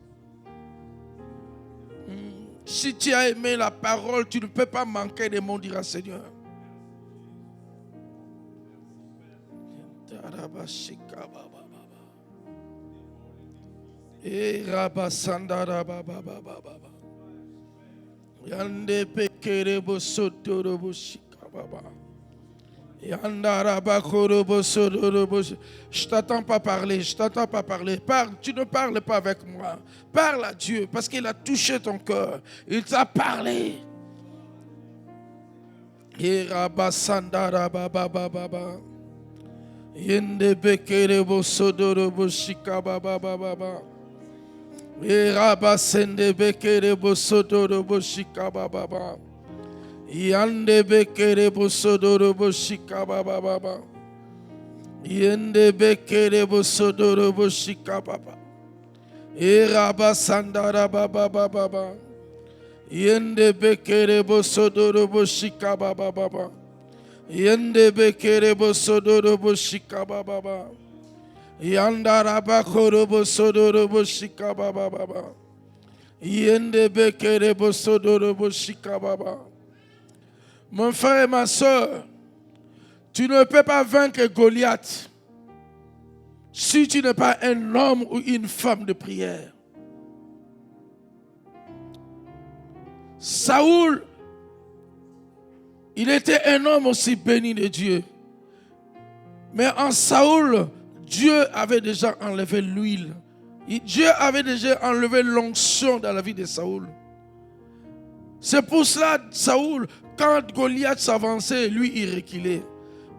Si tu as aimé la parole, tu ne peux pas manquer de mon dire à Seigneur. Yande pekere bosotoro boshikababa. Yandaraba korobo sodoro bosh. Je t'entends pas parler, je t'entends pas parler. Parle, tu ne parles pas avec moi. Parle à Dieu parce qu'il a touché ton cœur. Il t'a parlé. Yeraba sandara baba baba. Yende pekere bosodoro boshikababa baba. Iraba sende bekere bosodoro boshika baba. Yande bekere bosodoro boshika baba. Yende bekere bosodoro boshika baba. Iraba sandara baba baba. Yende bekere bosodoro boshika baba. Yende bekere bosodoro boshika baba. Yandaraba korobo sodorobo shika baba baba. Yende bekerebo sodorobo shika baba. Mon frère et ma soeur, tu ne peux pas vaincre Goliath si tu n'es pas un homme ou une femme de prière. Saoul, il était un homme aussi béni de Dieu. Mais en Saoul, Dieu avait déjà enlevé l'huile. Dieu avait déjà enlevé l'onction dans la vie de Saoul. C'est pour cela, Saoul, quand Goliath s'avançait, lui, il reculait.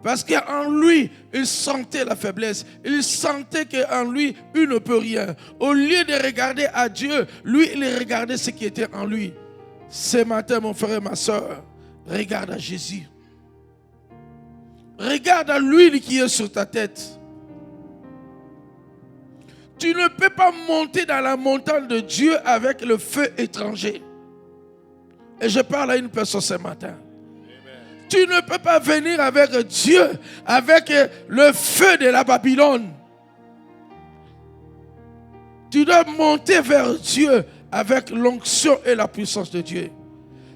Parce qu'en lui, il sentait la faiblesse. Il sentait qu'en lui, il ne peut rien. Au lieu de regarder à Dieu, lui, il regardait ce qui était en lui. Ce matin, mon frère et ma soeur, regarde à Jésus. Regarde à l'huile qui est sur ta tête. Tu ne peux pas monter dans la montagne de Dieu avec le feu étranger. Et je parle à une personne ce matin. Amen. Tu ne peux pas venir avec Dieu, avec le feu de la Babylone. Tu dois monter vers Dieu avec l'onction et la puissance de Dieu.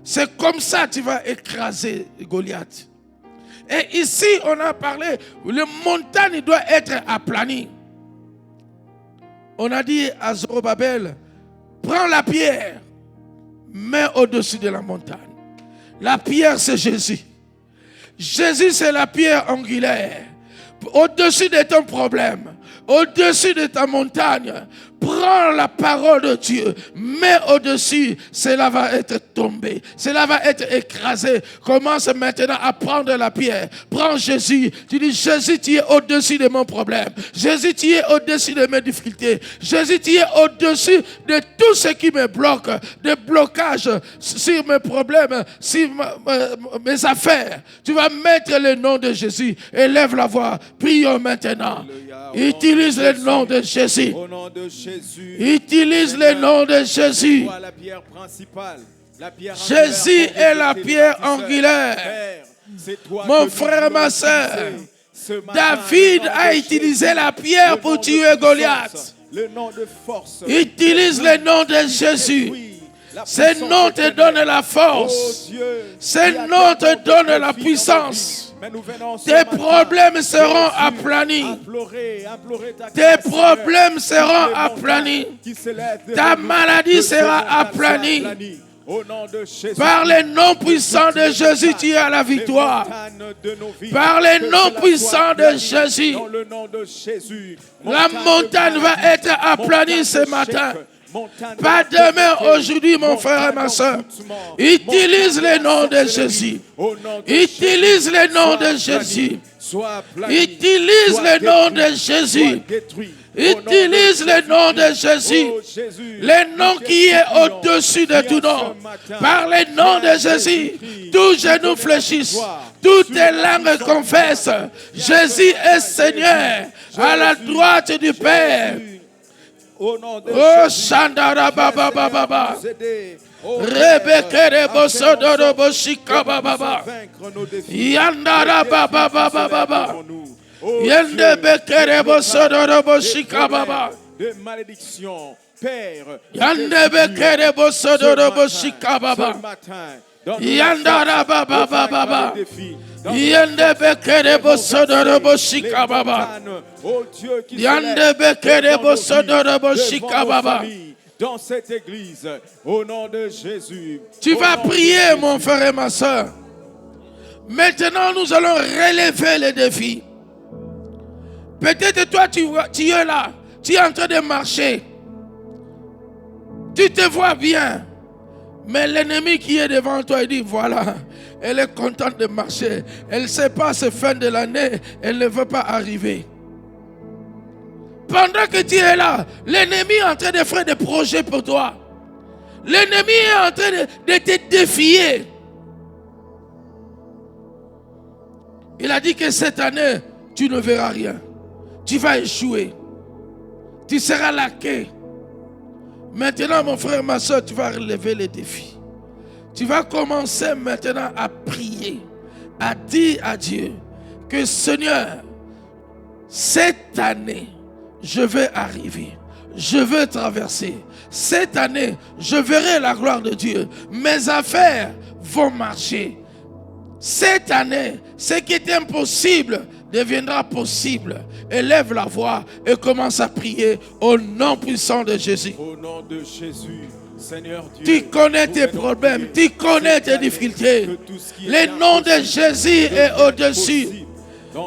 C'est comme ça que tu vas écraser Goliath. Et ici, on a parlé, les montagnes doivent être aplanies. On a dit à Zorobabel, prends la pierre, mets au-dessus de la montagne. La pierre, c'est Jésus. Jésus, c'est la pierre angulaire. Au-dessus de ton problème, au-dessus de ta montagne, prends la parole de Dieu, mets au-dessus, cela va être tombé, cela va être écrasé. Commence maintenant à prendre la pierre. Prends Jésus. Tu dis, Jésus, tu es au-dessus de mon problème. Jésus, tu es au-dessus de mes difficultés. Jésus, tu es au-dessus de tout ce qui me bloque, de blocage sur mes problèmes, sur mes affaires. Tu vas mettre le nom de Jésus. Élève la voix. Prions maintenant. Utilise le nom de Jésus. Au nom de Jésus. Utilise le nom de Jésus. La pierre principale, la pierre Jésus est la pierre angulaire. Mon frère, ma soeur, David a utilisé la pierre pour tuer Goliath. Le nom de force. Utilise le nom de Jésus. Ce nom te donne la force. Ce nom te donne la puissance. Mais nous venons ce Tes matin, problèmes seront Jésus, aplanis. implorer ta Tes grâce, problèmes Seigneur. seront Les aplanis. montagnes qui s'élèvent Ta devant nous, maladie que ces sera montagnes soient aplanie. aplanies. Au nom de Jésus. Par les noms puissants de Jésus, tu as la victoire. Par les noms puissants de Jésus, la montagne va être aplanie ce matin. Pas demain, aujourd'hui, mon frère et ma soeur. Utilise les noms de Jésus. Utilise les noms de Jésus. Utilise les noms de Jésus. Utilise le nom de Jésus. Le nom qui est au-dessus de tout nom. Par le nom de Jésus, tous genoux fléchissent. Toutes les langues confessent. Jésus est Seigneur à la droite du Père. Oh, Shandara Baba Baba Baba. Rebekere Bosodoro Boshika Baba Baba. Yandara Baba Baba Baba. Yende Bekere Bosodoro Boshika Baba. De malédiction, Père. Yande Bekere Bosodoro Boshika Baba. Yandara Baba Baba Baba. Yende Bekere Bosodoro Boshika Baba. Yande Bekere Bosodoro Boshika Baba. Dans cette église, au nom de Jésus. Tu vas prier, mon frère et ma soeur. Maintenant, nous allons relever les défis. Peut-être toi, tu es là. Tu es en train de marcher. Tu te vois bien. Mais l'ennemi qui est devant toi, il dit, voilà, elle est contente de marcher. Elle ne sait pas, c'est fin de l'année, elle ne veut pas arriver. Pendant que tu es là, l'ennemi est en train de faire des projets pour toi. L'ennemi est en train de te défier. Il a dit que cette année, tu ne verras rien. Tu vas échouer. Tu seras laqué. Maintenant, mon frère, ma soeur, tu vas relever les défis. Tu vas commencer maintenant à prier, à dire à Dieu que Seigneur, cette année, je vais arriver. Je vais traverser. Cette année, je verrai la gloire de Dieu. Mes affaires vont marcher. Cette année, ce qui est impossible deviendra possible. Élève la voix et commence à prier au nom puissant de Jésus. Au nom de Jésus, Seigneur Dieu. Tu connais tes problèmes, tu connais tes difficultés. Le nom de Jésus est au-dessus.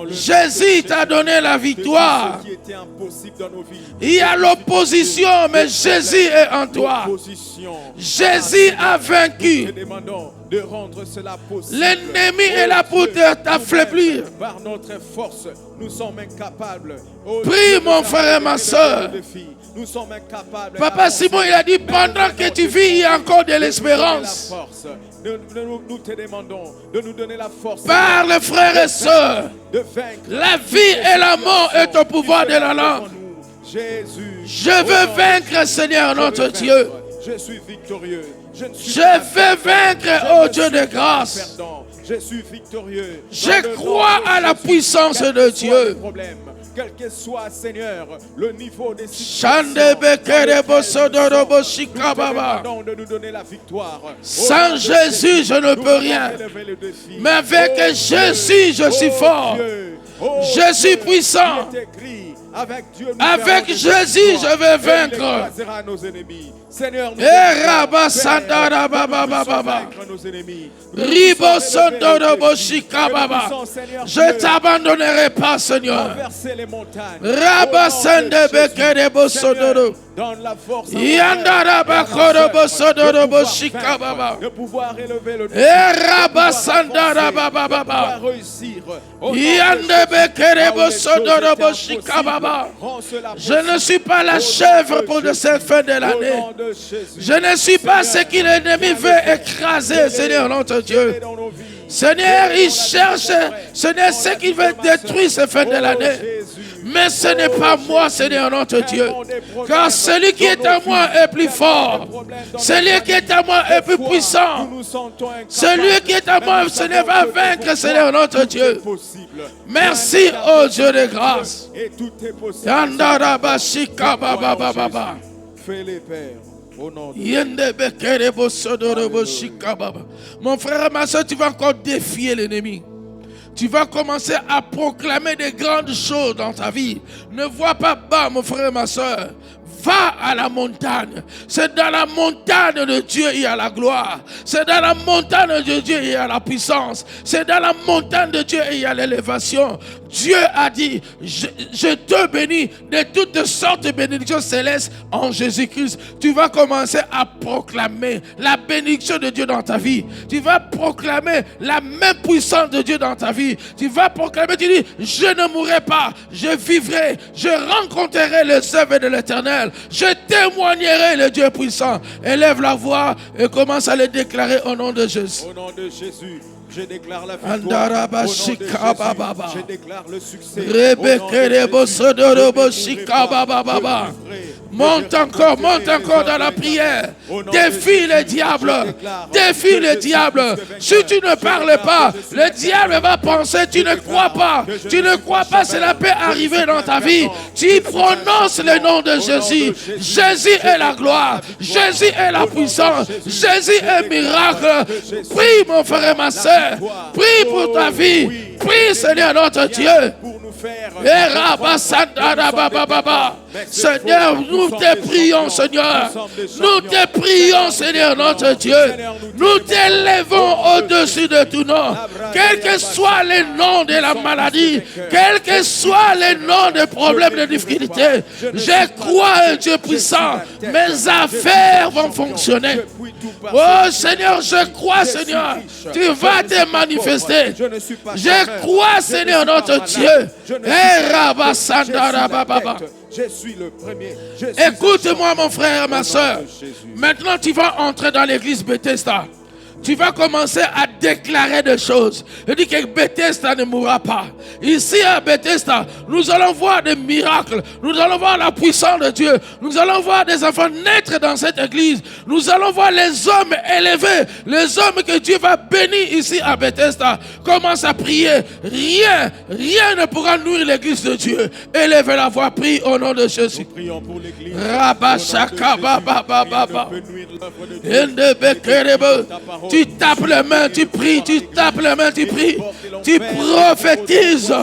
Jésus t'a donné la victoire. Il y a l'opposition, mais Jésus est en toi. Jésus a vaincu. L'ennemi est là pour t'affaiblir. Par notre force, nous sommes incapables. Prie, mon frère et ma soeur. Nous sommes incapables. Papa Simon, il a dit, pendant que tu vis, il y a encore de l'espérance. Nous te demandons de nous donner la force. Parle, frères et sœurs. La vie et la mort est au pouvoir de la langue. Je veux vaincre, Seigneur notre Dieu. Je suis victorieux. Je veux vaincre, oh Dieu de grâce. Je suis victorieux. Je crois à la puissance de Dieu. Quel que soit, Seigneur, le niveau des situations, de nous donner la victoire. Sans Jésus, je ne peux rien. Mais avec Jésus, je suis fort. Je suis puissant. Avec Jésus, je vais vaincre. Seigneur, je ne t'abandonnerai pas, Seigneur. Dans la force de pouvoir élever le Je ne suis pas la chèvre pour cette fin de l'année. Je ne suis pas ce que l'ennemi veut écraser, Seigneur notre Dieu. Seigneur, il cherche, Seigneur, ce qu'il veut détruire cette fin de l'année. Mais ce n'est pas moi, Seigneur notre Dieu. Car celui qui est à moi est plus fort. Celui qui est à moi est plus puissant. Celui qui est à moi, Seigneur, va vaincre, Seigneur notre Dieu. Merci, oh Dieu de grâce. Fais-les, Père. Mon frère et ma soeur, tu vas encore défier l'ennemi. Tu vas commencer à proclamer des grandes choses dans ta vie. Ne vois pas bas, mon frère et ma soeur. Va à la montagne. C'est dans la montagne de Dieu il y a la gloire. C'est dans la montagne de Dieu il y a la puissance. C'est dans la montagne de Dieu il y a l'élévation. Dieu a dit, je te bénis de toutes sortes de bénédictions célestes en Jésus-Christ. Tu vas commencer à proclamer la bénédiction de Dieu dans ta vie. Tu vas proclamer la même puissance de Dieu dans ta vie. Tu vas proclamer, tu dis, je ne mourrai pas, je vivrai, je rencontrerai les œuvres de l'Éternel. Je témoignerai le Dieu puissant. Élève la voix et commence à le déclarer au nom de Jésus. Au nom de Jésus. Je déclare la victoire. Au nom de Jésus, je déclare le succès. Monte encore dans la prière. Défie le diable. Défie le diable. Si tu ne parles pas, le diable va penser tu ne crois pas. Tu ne crois pas, cela peut arriver dans ta vie. Tu prononces le nom de Jésus. Jésus est la gloire. Jésus est la puissance. Jésus est miracle. Prie mon frère et ma soeur. Prie pour ta vie. Prie Seigneur notre Dieu. Seigneur, nous te prions, Seigneur. Nous te prions, Seigneur, notre Dieu. Nous t'élevons au-dessus de tout nom. Quel que soit le nom de la maladie, quel que soit le nom des problèmes, de difficultés, je crois un Dieu puissant. Mes affaires vont fonctionner. Oh Seigneur, je crois, Seigneur, tu vas te manifester. Je crois, Seigneur, notre Dieu. Je suis le premier. Écoute-moi, mon frère, ma soeur. Maintenant, tu vas entrer dans l'église Bethesda. Tu vas commencer à déclarer des choses. Je dis que Bethesda ne mourra pas. Ici à Bethesda, nous allons voir des miracles. Nous allons voir la puissance de Dieu. Nous allons voir des enfants naître dans cette église. Nous allons voir les hommes élevés. Les hommes que Dieu va bénir ici à Bethesda. Commence à prier. Rien ne pourra nuire l'église de Dieu. Élevez la voix, prie au nom de Jésus. Nous prions pour l'église. Tu tapes les mains, tu pries, tu tapes les mains, tu pries. Tu prophétises.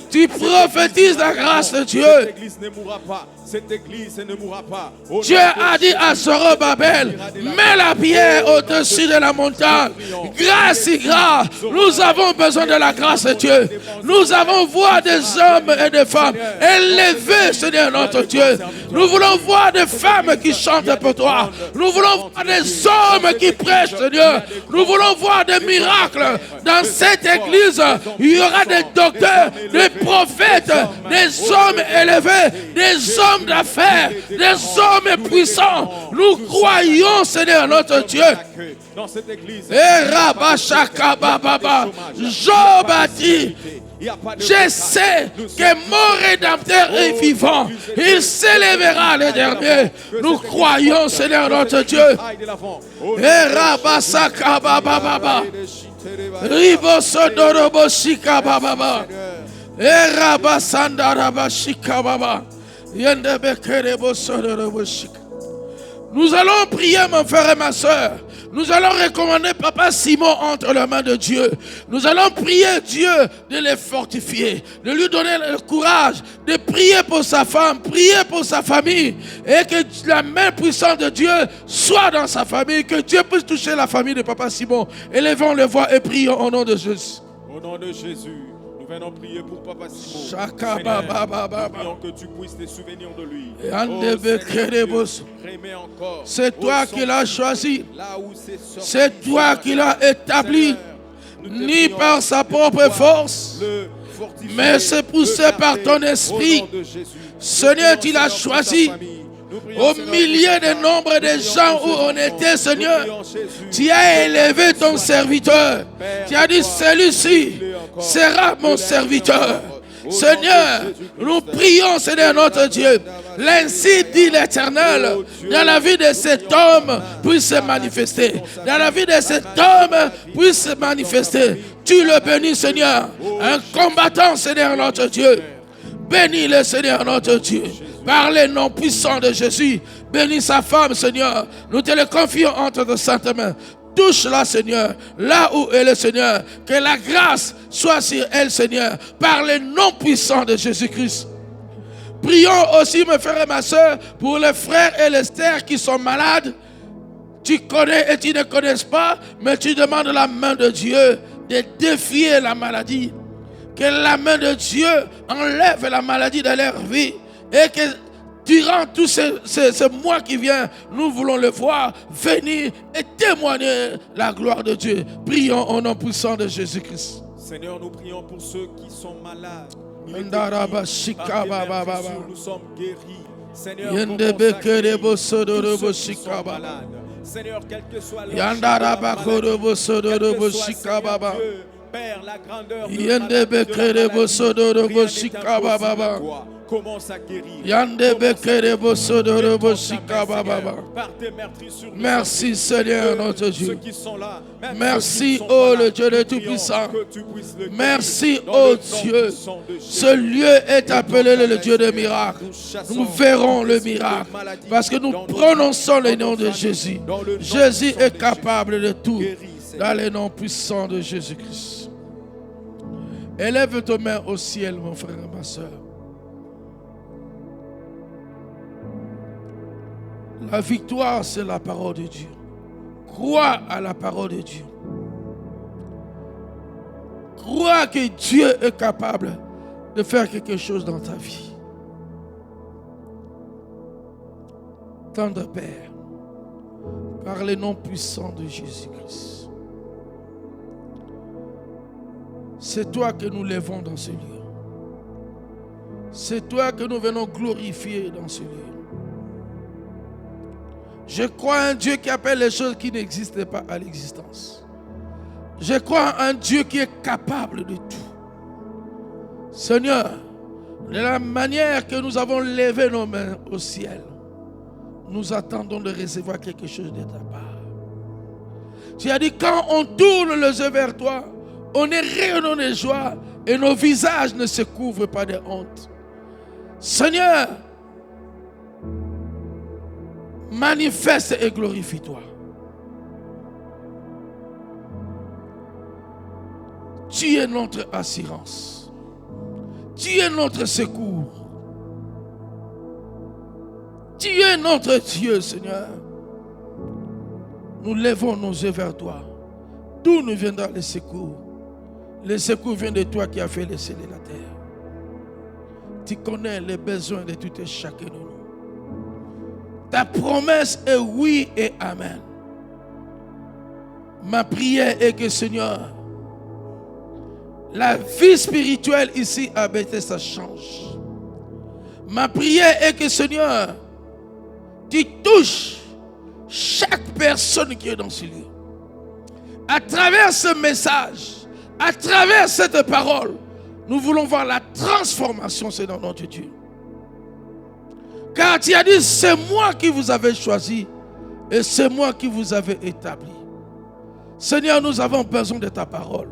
Tu prophétises la grâce de Dieu. Cette église ne mourra pas. Cette église ne mourra pas. Dieu a dit à Zorobabel, mets la pierre au-dessus de la montagne. Grâce et grâce, nous avons besoin de la grâce de Dieu. Nous avons voir des hommes et des femmes élevés, Seigneur notre Dieu. Nous voulons voir des femmes qui chantent pour toi. Nous voulons voir des hommes qui prêchent, Seigneur. Nous voulons voir des miracles. Dans cette église, il y aura des docteurs, des prophètes, des hommes élevés, des hommes d'affaires, des hommes puissants. Nous croyons, Seigneur notre Dieu. Dans cette église, Job a dit, je sais que mon Rédempteur est vivant. Il s'élèvera le dernier. Nous croyons, Seigneur notre Dieu. Nous allons prier, mon frère et ma soeur. Nous allons recommander Papa Simon entre les mains de Dieu. Nous allons prier Dieu de les fortifier, de lui donner le courage, de prier pour sa femme, prier pour sa famille, et que la main puissante de Dieu soit dans sa famille, que Dieu puisse toucher la famille de Papa Simon. Élevons les voix et prions au nom de Jésus. Au nom de Jésus. Nous venons prier pour Papa Simon. Prions que tu puisses te souvenir de lui. C'est toi qui l'as choisi. C'est toi qui l'as établi. Ni par sa propre force, mais c'est poussé par ton esprit. Seigneur, tu l'as choisi. Au milieu du nombre de gens où on était, Seigneur, tu as élevé ton serviteur. Tu as dit, celui-ci sera mon serviteur. Seigneur, nous prions, Seigneur notre Dieu. L'ainsi dit l'Éternel, dans la vie de cet homme puisse se manifester. Dans la vie de cet homme puisse se manifester. Tu le bénis, Seigneur. Un combattant, Seigneur notre Dieu. Bénis le Seigneur notre Dieu. Par le nom puissant de Jésus. Bénis sa femme, Seigneur. Nous te le confions entre de saintes mains. Touche-la, Seigneur, là où elle est, Seigneur. Que la grâce soit sur elle, Seigneur, par le nom puissant de Jésus-Christ. Prions aussi, mes frères et ma soeur, pour les frères et les sœurs qui sont malades. Tu connais et tu ne connais pas, mais tu demandes la main de Dieu de défier la maladie. Que la main de Dieu enlève la maladie de leur vie. Et que durant tous ces mois qui viennent, nous voulons le voir venir et témoigner la gloire de Dieu. Prions au nom puissant de Jésus-Christ. Seigneur, nous prions pour ceux qui sont malades. Nous sommes guéris. Seigneur, Seigneur, quel que soit le Père, la grandeur commence à guérir. Merci Seigneur notre Dieu. Merci oh le Dieu de Tout-Puissant. Merci oh Dieu. Ce lieu est appelé le Dieu des miracles. Nous verrons le miracle parce que nous prononçons le nom de Jésus. Jésus est capable de tout dans le nom puissant de Jésus-Christ. Élève tes mains au ciel, mon frère et ma soeur. La victoire, c'est la parole de Dieu. Crois à la parole de Dieu. Crois que Dieu est capable de faire quelque chose dans ta vie. Tendre Père, par le nom puissant de Jésus-Christ. C'est toi que nous levons dans ce lieu. C'est toi que nous venons glorifier dans ce lieu. Je crois en un Dieu qui appelle les choses qui n'existaient pas à l'existence. Je crois en un Dieu qui est capable de tout. Seigneur, de la manière que nous avons levé nos mains au ciel, nous attendons de recevoir quelque chose de ta part. Tu as dit, quand on tourne les yeux vers toi, on est rayonnant de joie et nos visages ne se couvrent pas de honte. Seigneur, manifeste et glorifie-toi. Tu es notre assurance. Tu es notre secours. Tu es notre Dieu, Seigneur. Nous levons nos yeux vers toi. D'où nous viendra le secours? Le secours vient de toi qui as fait les cieux et la terre. Tu connais les besoins de tout et chacun de nous. Ta promesse est oui et amen. Ma prière est que, Seigneur, la vie spirituelle ici à Bethesda change. Ma prière est que, Seigneur, tu touches chaque personne qui est dans ce lieu. À travers ce message, à travers cette parole, nous voulons voir la transformation, Seigneur notre Dieu. Car tu as dit, c'est moi qui vous avais choisi et c'est moi qui vous avais établi. Seigneur, nous avons besoin de ta parole.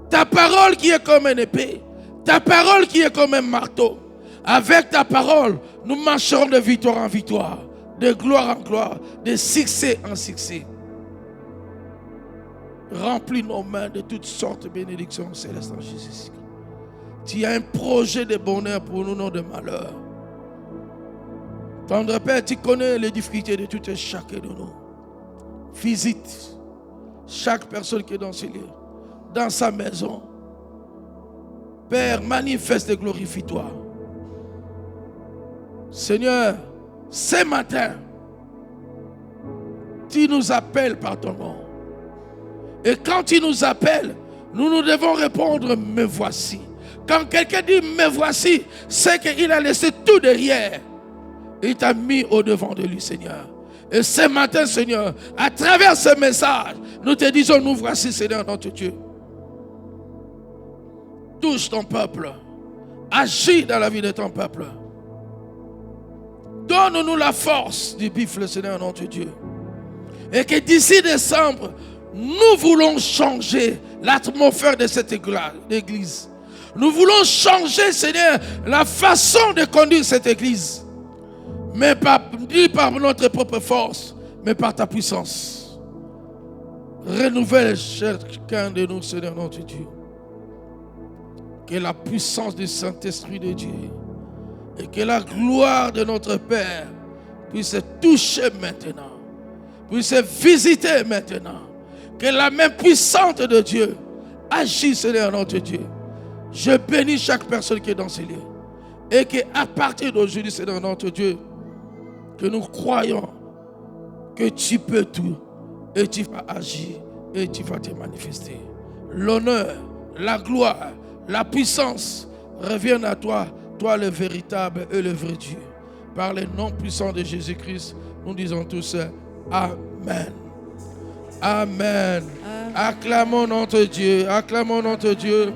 Ta parole qui est comme une épée. Ta parole qui est comme un marteau. Avec ta parole, nous marcherons de victoire en victoire, de gloire en gloire, de succès en succès. Remplis nos mains de toutes sortes de bénédictions célestes en Jésus. Tu as un projet de bonheur pour nous, non de malheur. Tendre Père, tu connais les difficultés de tout et chacun de nous. Visite chaque personne qui est dans ce lieu, dans sa maison. Père, manifeste et glorifie-toi. Seigneur, ce matin, tu nous appelles par ton nom. Et quand tu nous appelles, nous devons répondre, me voici. Quand quelqu'un dit, me voici, c'est qu'il a laissé tout derrière. Il t'a mis au devant de lui, Seigneur. Et ce matin, Seigneur, à travers ce message, nous te disons, nous voici, Seigneur, notre Dieu. Touche ton peuple. Agis dans la vie de ton peuple. Donne-nous la force du buffle, Seigneur, notre Dieu. Et que d'ici décembre, nous voulons changer l'atmosphère de cette église. Nous voulons changer, Seigneur, la façon de conduire cette église. Mais pas par notre propre force, mais par ta puissance. Renouvelle chacun de nous, Seigneur notre Dieu. Que la puissance du Saint-Esprit de Dieu et que la gloire de notre Père puisse toucher maintenant, puisse visiter maintenant. Que la main puissante de Dieu agisse, Seigneur notre Dieu. Je bénis chaque personne qui est dans ces lieux. Et qu'à partir d'aujourd'hui, Seigneur notre Dieu, que nous croyons que tu peux tout et tu vas agir et tu vas te manifester. L'honneur, la gloire, la puissance reviennent à toi, toi le véritable et le vrai Dieu. Par le nom puissant de Jésus-Christ, nous disons tous Amen. Amen. Acclamons notre Dieu, acclamons notre Dieu.